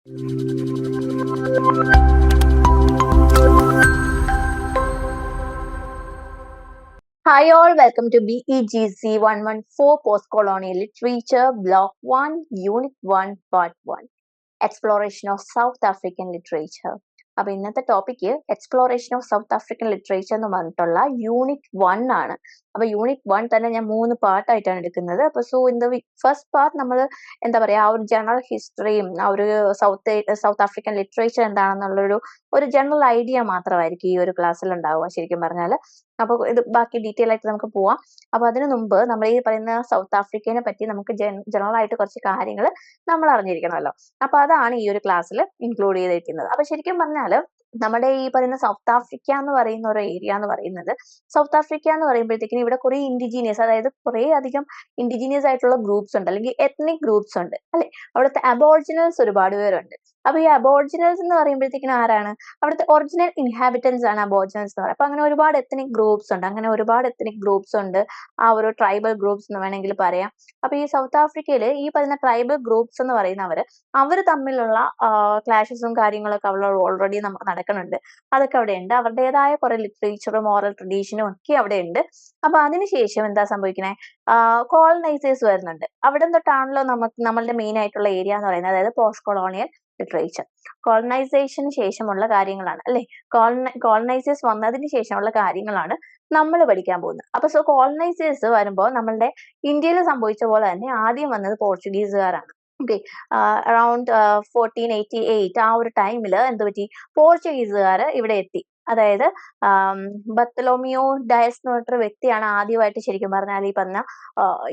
Hi all, welcome to BEGC 114 Postcolonial Literature, Block 1, Unit 1, Part 1. Exploration of South African Literature. അപ്പൊ ഇന്നത്തെ topic exploration of south African literature എന്ന് പറഞ്ഞിട്ടുള്ള unit 1 ആണ്. അപ്പൊ unit 1 തന്നെ ഞാൻ 3 പാർട്ടായിട്ടാണ് എടുക്കുന്നത്. അപ്പൊ so in the first part നമ്മൾ എന്താ പറയാ, ആ ഒരു ജനറൽ ഹിസ്റ്ററിയും ആ ഒരു സൗത്ത് ആഫ്രിക്കൻ ലിറ്ററേച്ചർ എന്താണെന്നുള്ളൊരു ജനറൽ ഐഡിയ മാത്രമായിരിക്കും ഈ ഒരു ക്ലാസ്സിൽ ഉണ്ടാവുക ശരിക്കും പറഞ്ഞാൽ. അപ്പൊ ഇത് ബാക്കി ഡീറ്റെയിൽ ആയിട്ട് നമുക്ക് പോവാം. അപ്പൊ അതിനു മുമ്പ് നമ്മൾ ഈ പറയുന്ന സൗത്ത് ആഫ്രിക്കനെ പറ്റി നമുക്ക് ജനറൽ ആയിട്ട് കുറച്ച് കാര്യങ്ങൾ നമ്മൾ അറിഞ്ഞിരിക്കണമല്ലോ. അപ്പൊ അതാണ് ഈ ഒരു ക്ലാസ്സിൽ ഇൻക്ലൂഡ് ചെയ്തിരിക്കുന്നത്. അപ്പൊ ശരിക്കും പറഞ്ഞാൽ നമ്മുടെ ഈ പറയുന്ന സൗത്ത് ആഫ്രിക്ക എന്ന് പറയുന്ന ഒരു ഏരിയ എന്ന് പറയുന്നത്, സൗത്ത് ആഫ്രിക്ക എന്ന് പറയുമ്പോഴത്തേക്കും ഇവിടെ കുറെ ഇൻഡിജീനിയസ്, അതായത് കുറെ അധികം ഇൻഡിജീനിയസ് ആയിട്ടുള്ള ഗ്രൂപ്പ്സ് ഉണ്ട്, അല്ലെങ്കിൽ എത്നിക് ഗ്രൂപ്പ്സ് ഉണ്ട് അല്ലെ. അവിടുത്തെ അബോർജിനൽസ് ഒരുപാട് പേരുണ്ട്. അപ്പൊ ഈ അബോർജിനൽസ് എന്ന് പറയുമ്പോഴത്തേക്കും ആരാണ്? അവിടുത്തെ ഒറിജിനൽ ഇൻഹാബിറ്റൻസ് ആണ് അബോർജിനൽസ് എന്ന് പറയുന്നത്. അപ്പൊ അങ്ങനെ ഒരുപാട് എത്നിക് ഗ്രൂപ്പ്സ് ഉണ്ട്, ആ ഒരു ട്രൈബൽ ഗ്രൂപ്പ്സ് എന്ന് വേണമെങ്കിൽ പറയാം. അപ്പൊ ഈ സൗത്ത് ആഫ്രിക്കയിൽ ഈ പറയുന്ന ട്രൈബൽ ഗ്രൂപ്പ്സ് എന്ന് അവർ തമ്മിലുള്ള ക്ലാഷസും കാര്യങ്ങളൊക്കെ അവിടെ ഓൾറെഡി നമുക്ക് നടക്കുന്നുണ്ട്. അതൊക്കെ അവിടെ ഉണ്ട്. അവരുടേതായ കുറെ ലിറ്ററേച്ചറും ഓറൽ ട്രഡീഷനും ഒക്കെ അവിടെ ഉണ്ട്. അപ്പൊ അതിനുശേഷം എന്താ സംഭവിക്കണേ? കോളനൈസേഴ്സ് വരുന്നുണ്ട്. അവിടെ തൊട്ടാണല്ലോ നമ്മളുടെ മെയിൻ ആയിട്ടുള്ള ഏരിയ എന്ന് പറയുന്നത്, അതായത് പോസ്റ്റ് കൊളോണിയൽ ലിറ്ററേച്ചർ. കോളനൈസേഷന് ശേഷമുള്ള കാര്യങ്ങളാണ് അല്ലെ, കോളനൈസേഴ്സ് വന്നതിന് ശേഷമുള്ള കാര്യങ്ങളാണ് നമ്മൾ പഠിക്കാൻ പോകുന്നത്. അപ്പൊ സോ കോളനൈസേഴ്സ് വരുമ്പോൾ നമ്മളുടെ ഇന്ത്യയിൽ സംഭവിച്ച പോലെ തന്നെ ആദ്യം വന്നത് പോർച്ചുഗീസുകാരാണ്. ഓക്കെ, അറൌണ്ട് 1488 ആ ഒരു ടൈമിൽ എന്ത് പറ്റി? പോർച്ചുഗീസുകാർ ഇവിടെ എത്തി. അതായത് ബർത്തലോമിയോ ഡയസ് എന്ന് പറഞ്ഞിട്ടൊരു വ്യക്തിയാണ് ആദ്യമായിട്ട് ശരിക്കും പറഞ്ഞാൽ ഈ പറഞ്ഞ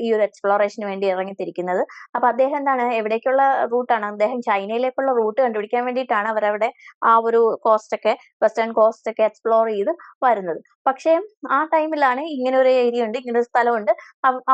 ഈ ഒരു എക്സ്പ്ലോറേഷന് വേണ്ടി ഇറങ്ങിത്തിരിക്കുന്നത്. അപ്പൊ അദ്ദേഹം എന്താണ്, എവിടേക്കുള്ള റൂട്ടാണ്? അദ്ദേഹം ചൈനയിലേക്കുള്ള റൂട്ട് കണ്ടുപിടിക്കാൻ വേണ്ടിയിട്ടാണ് അവരവിടെ ആ ഒരു വെസ്റ്റേൺ കോസ്റ്റ് ഒക്കെ എക്സ്പ്ലോർ ചെയ്ത് വരുന്നത്. പക്ഷേ ആ ടൈമിലാണ് ഇങ്ങനെ ഒരു ഏരിയ ഉണ്ട്, ഇങ്ങനെ ഒരു സ്ഥലമുണ്ട്.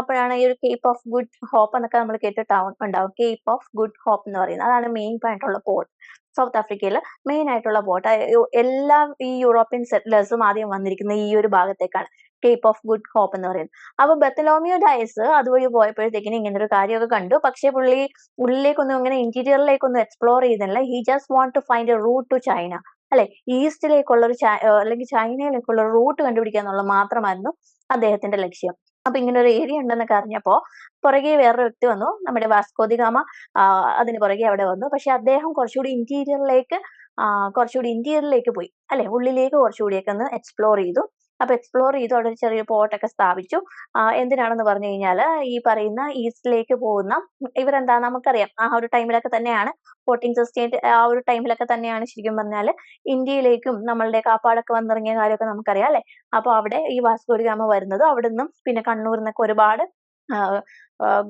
അപ്പോഴാണ് ഈ ഒരു കേപ്പ് ഓഫ് ഗുഡ് ഹോപ്പ് എന്നൊക്കെ നമ്മൾ കേട്ടിട്ടുണ്ടാവും. കേപ്പ് ഓഫ് ഗുഡ് ഹോപ്പ് എന്ന് പറയുന്നത് അതാണ് മെയിൻ ആയിട്ടുള്ള പോർട്ട്. സൗത്ത് ആഫ്രിക്കയിൽ മെയിൻ ആയിട്ടുള്ള പോർട്ട്. എല്ലാ ഈ യൂറോപ്യൻ സെറ്റിലേഴ്സും ആദ്യം വന്നിരിക്കുന്ന ഈ ഒരു ഭാഗത്തേക്കാണ്, കേപ്പ് ഓഫ് ഗുഡ് ഹോപ്പ് എന്ന് പറയുന്നത്. അപ്പൊ ബർത്തലോമിയോ ഡയസ് അതുവഴി പോയപ്പോഴത്തേക്കിനും ഇങ്ങനെ ഒരു കാര്യമൊക്കെ കണ്ടു. പക്ഷേ പുള്ളി ഉള്ളിലേക്കൊന്നും ഇങ്ങനെ ഇന്റീരിയറിലേക്കൊന്നും എക്സ്പ്ലോർ ചെയ്തില്ല. He just want to find a route to China അല്ലെ, ഈസ്റ്റിലേക്കുള്ള അല്ലെങ്കിൽ ചൈനയിലേക്കുള്ള റൂട്ട് കണ്ടുപിടിക്കുക എന്നുള്ളത് മാത്രമായിരുന്നു അദ്ദേഹത്തിന്റെ ലക്ഷ്യം. അപ്പൊ ഇങ്ങനെ ഒരു ഏരിയ ഉണ്ടെന്നൊക്കെ അറിഞ്ഞപ്പോ പുറകെ വേറൊരു വ്യക്തി വന്നു, നമ്മുടെ വാസ്കോ ദി ഗാമ. അതിന് പുറകെ അവിടെ വന്നു. പക്ഷെ അദ്ദേഹം കുറച്ചുകൂടി ഇന്റീരിയറിലേക്ക് പോയി അല്ലെ, ഉള്ളിലേക്ക് കുറച്ചുകൂടിയൊക്കെ ഒന്ന് എക്സ്പ്ലോർ ചെയ്തു. അപ്പൊ എക്സ്പ്ലോർ ചെയ്തു അവിടെ ഒരു ചെറിയ പോർട്ടൊക്കെ സ്ഥാപിച്ചു. എന്തിനാണെന്ന് പറഞ്ഞു കഴിഞ്ഞാൽ ഈ പറയുന്ന ഈസ്റ്റിലേക്ക് പോകുന്ന ഇവരെന്താ, നമുക്കറിയാം ആ ഒരു ടൈമിലൊക്കെ തന്നെയാണ് 1468 ആ ഒരു ടൈമിലൊക്കെ തന്നെയാണ് ശരിക്കും പറഞ്ഞാൽ ഇന്ത്യയിലേക്കും നമ്മളുടെ കാപ്പാടൊക്കെ വന്നിറങ്ങിയ കാര്യമൊക്കെ നമുക്കറിയാം അല്ലെ. അപ്പൊ അവിടെ ഈ വാസ്കോ ഡി ഗാമ വരുന്നത് അവിടെ നിന്നും പിന്നെ കണ്ണൂരിൽ നിന്നൊക്കെ ഒരുപാട്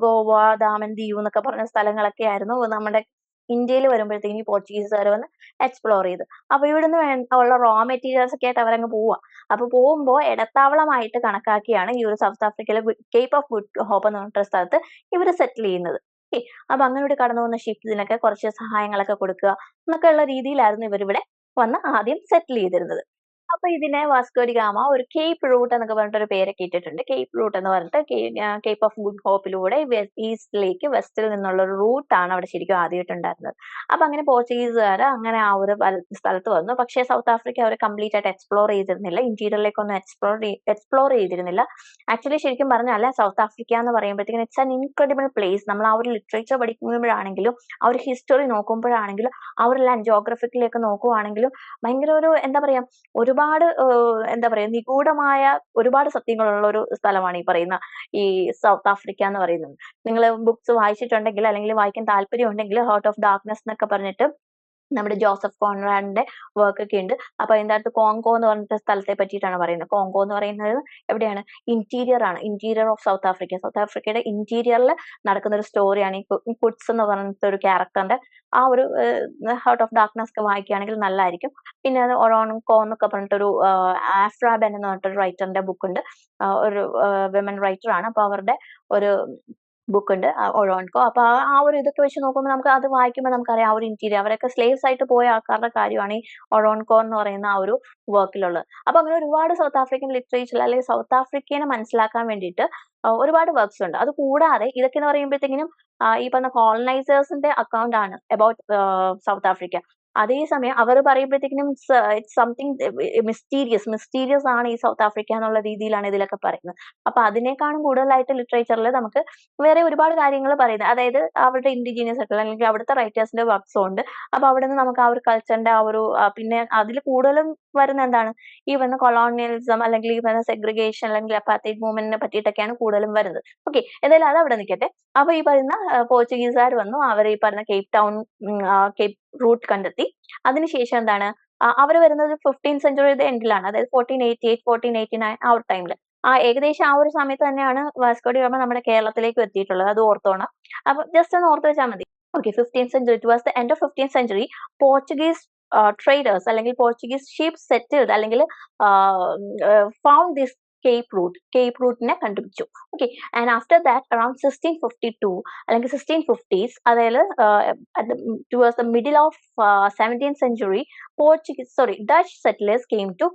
ഗോവ, ദാമൻ, ദീവ് എന്നൊക്കെ പറഞ്ഞ സ്ഥലങ്ങളൊക്കെ ആയിരുന്നു നമ്മുടെ ഇന്ത്യയിൽ വരുമ്പോഴത്തേക്കും ഈ പോർച്ചുഗീസുകാർ വന്ന് എക്സ്പ്ലോർ ചെയ്ത്. അപ്പൊ ഇവിടുന്ന് ഉള്ള റോ മെറ്റീരിയൽസ് ഒക്കെ ആയിട്ട് അവരങ്ങ് പോവാ. അപ്പൊ പോകുമ്പോൾ ഇടത്താവളമായിട്ട് കണക്കാക്കിയാണ് ഈ ഒരു സൗത്ത് ആഫ്രിക്കയിലെ കേപ്പ് ഓഫ് ഗുഡ് ഹോപ്പ് എന്ന് പറഞ്ഞിട്ടൊരു സ്ഥലത്ത് ഇവർ സെറ്റിൽ ചെയ്യുന്നത്. അപ്പൊ അങ്ങനെ കടന്നു പോകുന്ന ഷിപ്പിനൊക്കെ കുറച്ച് സഹായങ്ങളൊക്കെ കൊടുക്കുക എന്നൊക്കെ ഉള്ള രീതിയിലായിരുന്നു ഇവരിവിടെ വന്ന് ആദ്യം സെറ്റിൽ ചെയ്തിരുന്നത്. അപ്പൊ ഇതിനെ വാസ്കോ ഡി ഗാമ ഒരു കേപ്പ് റൂട്ട് എന്നൊക്കെ പറഞ്ഞിട്ടൊരു പേരൊക്കെ ഇട്ടിട്ടുണ്ട്. കേപ്പ് റൂട്ട് എന്ന് പറഞ്ഞിട്ട് കേപ്പ് ഓഫ് ഗുഡ് ഹോപ്പിലൂടെ ഈസ്റ്റിലേക്ക് വെസ്റ്റിൽ നിന്നുള്ള ഒരു റൂട്ടാണ് അവിടെ ശരിക്കും ആദ്യമായിട്ടുണ്ടായിരുന്നത്. അപ്പൊ അങ്ങനെ പോർച്ചുഗീസുകാർ അങ്ങനെ ആ ഒരു സ്ഥലത്ത് വന്നു. പക്ഷേ സൗത്ത് ആഫ്രിക്ക അവർ കംപ്ലീറ്റ് ആയിട്ട് എക്സ്പ്ലോർ ചെയ്തിരുന്നില്ല, ഇന്റീരിയറിലേക്കൊന്നും എക്സ്പ്ലോർ ചെയ്തിരുന്നില്ല. ആക്ച്വലി ശരിക്കും പറഞ്ഞാൽ സൗത്ത് ആഫ്രിക്ക എന്ന് പറയുമ്പോഴത്തേക്കും ഇറ്റ്സ് ആൻ ഇൻക്രെഡിബിൾ പ്ലേസ്. നമ്മൾ ആ ഒരു ലിറ്ററേച്ചർ പഠിക്കുമ്പോഴാണെങ്കിലും ആ ഒരു ഹിസ്റ്ററി നോക്കുമ്പോഴാണെങ്കിലും ആ ഒരു ലാൻഡ് ജോഗ്രഫിക്കിലേക്ക് നോക്കുവാണെങ്കിലും ഭയങ്കര ഒരു എന്താ പറയാ, ഒരുപാട് എന്താ പറയാ, നിഗൂഢമായ ഒരുപാട് സത്യങ്ങളുള്ള ഒരു സ്ഥലമാണ് ഈ പറയുന്ന ഈ സൗത്ത് ആഫ്രിക്ക എന്ന് പറയുന്നത്. നിങ്ങൾ ബുക്സ് വായിച്ചിട്ടുണ്ടെങ്കിൽ അല്ലെങ്കിൽ വായിക്കാൻ താല്പര്യം ഉണ്ടെങ്കിൽ ഹാർട്ട് ഓഫ് ഡാർക്ക്നെസ് എന്നൊക്കെ പറഞ്ഞിട്ട് നമ്മുടെ ജോസഫ് കോൺറാഡിന്റെ വർക്ക് ഒക്കെ ഉണ്ട്. അപ്പൊ അതിന്റെ അകത്ത് കോങ്കോ എന്ന് പറഞ്ഞിട്ട് സ്ഥലത്തെ പറ്റിയിട്ടാണ് പറയുന്നത്. കോങ്കോ എന്ന് പറയുന്നത് എവിടെയാണ്? Interior of south Africa. South ആഫ്രിക്കയുടെ ഇന്റീരിയറിൽ നടക്കുന്ന ഒരു സ്റ്റോറിയാണ് ഈ കുട്സ് എന്ന് പറഞ്ഞിട്ട് ഒരു ക്യാരക്ടറിന്റെ ആ ഒരു ഹാർട്ട് ഓഫ് ഡാർക്ക്നെസ് ഒക്കെ വായിക്കുകയാണെങ്കിൽ നല്ലതായിരിക്കും. പിന്നെ അത് ഒറോൺകോ എന്നൊക്കെ പറഞ്ഞിട്ടൊരു ആഫ്രാബെൻ എന്ന് പറഞ്ഞിട്ടൊരു റൈറ്ററിന്റെ ബുക്ക് ഉണ്ട്. ഒരു വിമൻ റൈറ്റർ ആണ്. അപ്പൊ അവരുടെ ഒരു ബുക്ക് ഉണ്ട് ഒഴോൺകോ. അപ്പൊ ആ ഒരു ഇതൊക്കെ വെച്ച് നോക്കുമ്പോൾ നമുക്ക് അത് വായിക്കുമ്പോൾ നമുക്കറിയാം ആ ഒരു ഇന്റീരിയർ അവരൊക്കെ സ്ലേവ്സ് ആയിട്ട് പോയ ആൾക്കാരുടെ കാര്യമാണ് ഈ ഒഴോൺകോ എന്ന് പറയുന്ന ആ ഒരു വർക്കിലുള്ളത്. അപ്പൊ അങ്ങനെ ഒരുപാട് സൗത്ത് ആഫ്രിക്കൻ ലിറ്ററേച്ചർ അല്ലെങ്കിൽ സൗത്ത് ആഫ്രിക്കനെ മനസ്സിലാക്കാൻ വേണ്ടിയിട്ട് ഒരുപാട് വർക്ക്സ് ഉണ്ട്. അത് കൂടാതെ ഇതൊക്കെ എന്ന് പറയുമ്പോഴത്തേക്കിനും ഈ പറഞ്ഞ കോളനൈസേഴ്സിന്റെ അക്കൗണ്ട് ആണ് അബൌട്ട് സൗത്ത് ആഫ്രിക്ക. അതേസമയം അവർ പറയുമ്പോഴത്തേക്കിനും ഇറ്റ്സ് സംതിങ് മിസ്റ്റീരിയസ് ആണ് ഈ സൗത്ത് ആഫ്രിക്ക എന്നുള്ള രീതിയിലാണ് ഇതിലൊക്കെ പറയുന്നത്. അപ്പൊ അതിനേക്കാളും കൂടുതലായിട്ട് ലിറ്ററേച്ചറിൽ നമുക്ക് വേറെ ഒരുപാട് കാര്യങ്ങൾ പറയുന്നത്. അതായത് അവരുടെ ഇൻഡിജീനിയസ് ആയിട്ടുള്ള അല്ലെങ്കിൽ അവിടുത്തെ റൈറ്റേഴ്സിന്റെ വർക്ക്സും ഉണ്ട്. അപ്പൊ അവിടുന്ന് നമുക്ക് ആ ഒരു കൾച്ചറിന്റെ ആ ഒരു പിന്നെ അതിൽ കൂടുതലും വരുന്ന എന്താണ് ഈ വന്ന കൊളോണിയലിസം അല്ലെങ്കിൽ ഈ വന്ന സെഗ്രിഗേഷൻ അല്ലെങ്കിൽ അപ്പാർത്തൈഡ് മൂവ്മെന്റിനെ പറ്റിയിട്ടൊക്കെയാണ് കൂടുതലും വരുന്നത്. ഓക്കെ, എന്തായാലും അത് അവിടെ നിൽക്കട്ടെ. അപ്പൊ ഈ പറയുന്ന പോർച്ചുഗീസുകാർ വന്നു, അവർ ഈ പറഞ്ഞ കേപ്പ് റൂട്ട് കണ്ടെത്തി. അതിനുശേഷം എന്താണ് അവർ വരുന്നത് 15th സെഞ്ചുറിയുടെ എൻഡിലാണ്, അതായത് 1488 1489 ആ ഒരു ടൈമിൽ. ഏകദേശം ആ ഒരു സമയത്ത് തന്നെയാണ് വാസ്കോ ഡി ഗാമ നമ്മുടെ കേരളത്തിലേക്ക് എത്തിയിട്ടുള്ളത്. അത് ഓർത്തോണം. അപ്പൊ ജസ്റ്റ് ഒന്ന് ഓർത്ത് വെച്ചാൽ മതി. Okay, 15th century towards the end of 15th century Portuguese traders അല്ലെങ്കിൽ പോർച്ചുഗീസ് ഷിപ്പ് സെറ്റിൽഡ് അല്ലെങ്കിൽ ഫൗണ്ട് ദിസ് കേപ്പ് റൂട്ടിനെ കണ്ടുപിടിച്ചു. Okay, and after that around 1652 അല്ലെങ്കിൽ 1650s, അതായത് towards the middle of 17th century Dutch settlers came to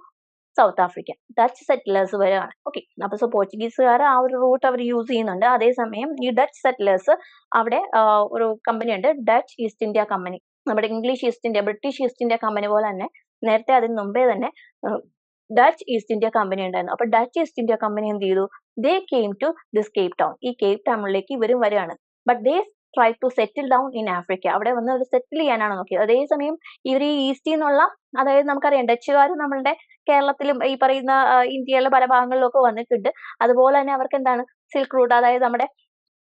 South Africa. Dutch settlers വരെയാണ്. Okay, അപ്പൊ പോർച്ചുഗീസുകാർ ആ ഒരു റൂട്ട് അവർ യൂസ് ചെയ്യുന്നുണ്ട്. അതേസമയം ഈ ഡച്ച് സെറ്റിലേഴ്സ് അവിടെ ഒരു കമ്പനി ഉണ്ട്, ഡച്ച് ഈസ്റ്റ് ഇന്ത്യ കമ്പനി. നമ്മുടെ ബ്രിട്ടീഷ് ഈസ്റ്റ് ഇന്ത്യ കമ്പനി പോലെ തന്നെ നേരത്തെ അതിന് മുമ്പേ തന്നെ ഡച്ച് ഈസ്റ്റ് ഇന്ത്യ കമ്പനി ഉണ്ടായിരുന്നു. അപ്പൊ ഡച്ച് ഈസ്റ്റ് ഇന്ത്യ കമ്പനി എന്ത് ചെയ്തു? They came to this Cape Town. ഈ കേപ്പ് ടൗണിലേക്ക് ഇവരും വരികയാണ്. But they try to settle down in Africa. അവിടെ വന്ന് അവർ സെറ്റിൽ ചെയ്യാനാണ് നോക്കിയത്. അതേസമയം ഇവർ ഈ ഈസ്റ്റിൽ നിന്നുള്ള, അതായത് നമുക്കറിയാം ഡച്ചുകാർ നമ്മളുടെ കേരളത്തിലും ഈ പറയുന്ന ഇന്ത്യയിലെ പല ഭാഗങ്ങളിലൊക്കെ വന്നിട്ടുണ്ട്. അതുപോലെ തന്നെ അവർക്ക് എന്താണ് സിൽക്ക് റൂട്ട്, അതായത് നമ്മുടെ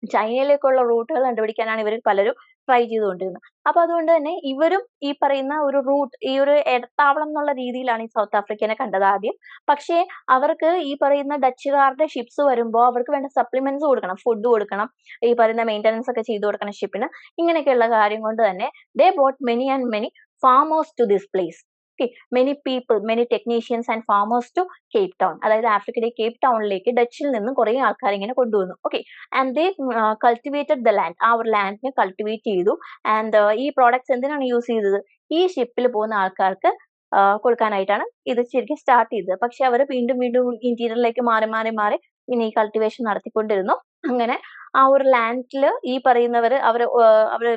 ചൈനയിലേക്കുള്ള റൂട്ടുകൾ കണ്ടുപിടിക്കാനാണ് ഇവർ പലരും ട്രൈ ചെയ്തുകൊണ്ടിരുന്നത്. അപ്പൊ അതുകൊണ്ട് തന്നെ ഇവരും ഈ പറയുന്ന ഒരു റൂട്ട്, ഈ ഒരു ഇടത്താവളം എന്നുള്ള രീതിയിലാണ് ഈ സൗത്ത് ആഫ്രിക്കനെ കണ്ടത് ആദ്യം. പക്ഷേ അവർക്ക് ഈ പറയുന്ന ഡച്ചുകാരുടെ ഷിപ്സ് വരുമ്പോൾ അവർക്ക് വേണ്ട സപ്ലിമെന്റ്സ് കൊടുക്കണം, ഫുഡ് കൊടുക്കണം, ഈ പറയുന്ന മെയിൻ്റനൻസ് ഒക്കെ ചെയ്തു കൊടുക്കണം ഷിപ്പിന്. ഇങ്ങനെയൊക്കെയുള്ള കാര്യം കൊണ്ട് തന്നെ they bought many and many farmers to this place. Many technicians and farmers to Cape Town. അതായത് ആഫ്രിക്കയിലെ കേപ്പ് ടൗണിലേക്ക് ഡച്ചിൽ നിന്നും കുറെ ആൾക്കാർ ഇങ്ങനെ കൊണ്ടുവന്നു. Okay, and they cultivated the land. ആ ഒരു ലാൻഡിനെ കൾട്ടിവേറ്റ് ചെയ്തു. ആൻഡ് ഈ പ്രോഡക്ട്സ് എന്തിനാണ് യൂസ് ചെയ്തത്? ഈ ഷിപ്പിൽ പോകുന്ന ആൾക്കാർക്ക് കൊടുക്കാനായിട്ടാണ് ഇത് ശരിക്കും സ്റ്റാർട്ട് ചെയ്തത്. പക്ഷെ അവർ വീണ്ടും വീണ്ടും ഇന്റീരിയറിലേക്ക് മാറി പിന്നെ ഈ കൾട്ടിവേഷൻ നടത്തിക്കൊണ്ടിരുന്നു. അങ്ങനെ ആ ഒരു ലാൻഡിൽ ഈ പറയുന്നവർ അവര്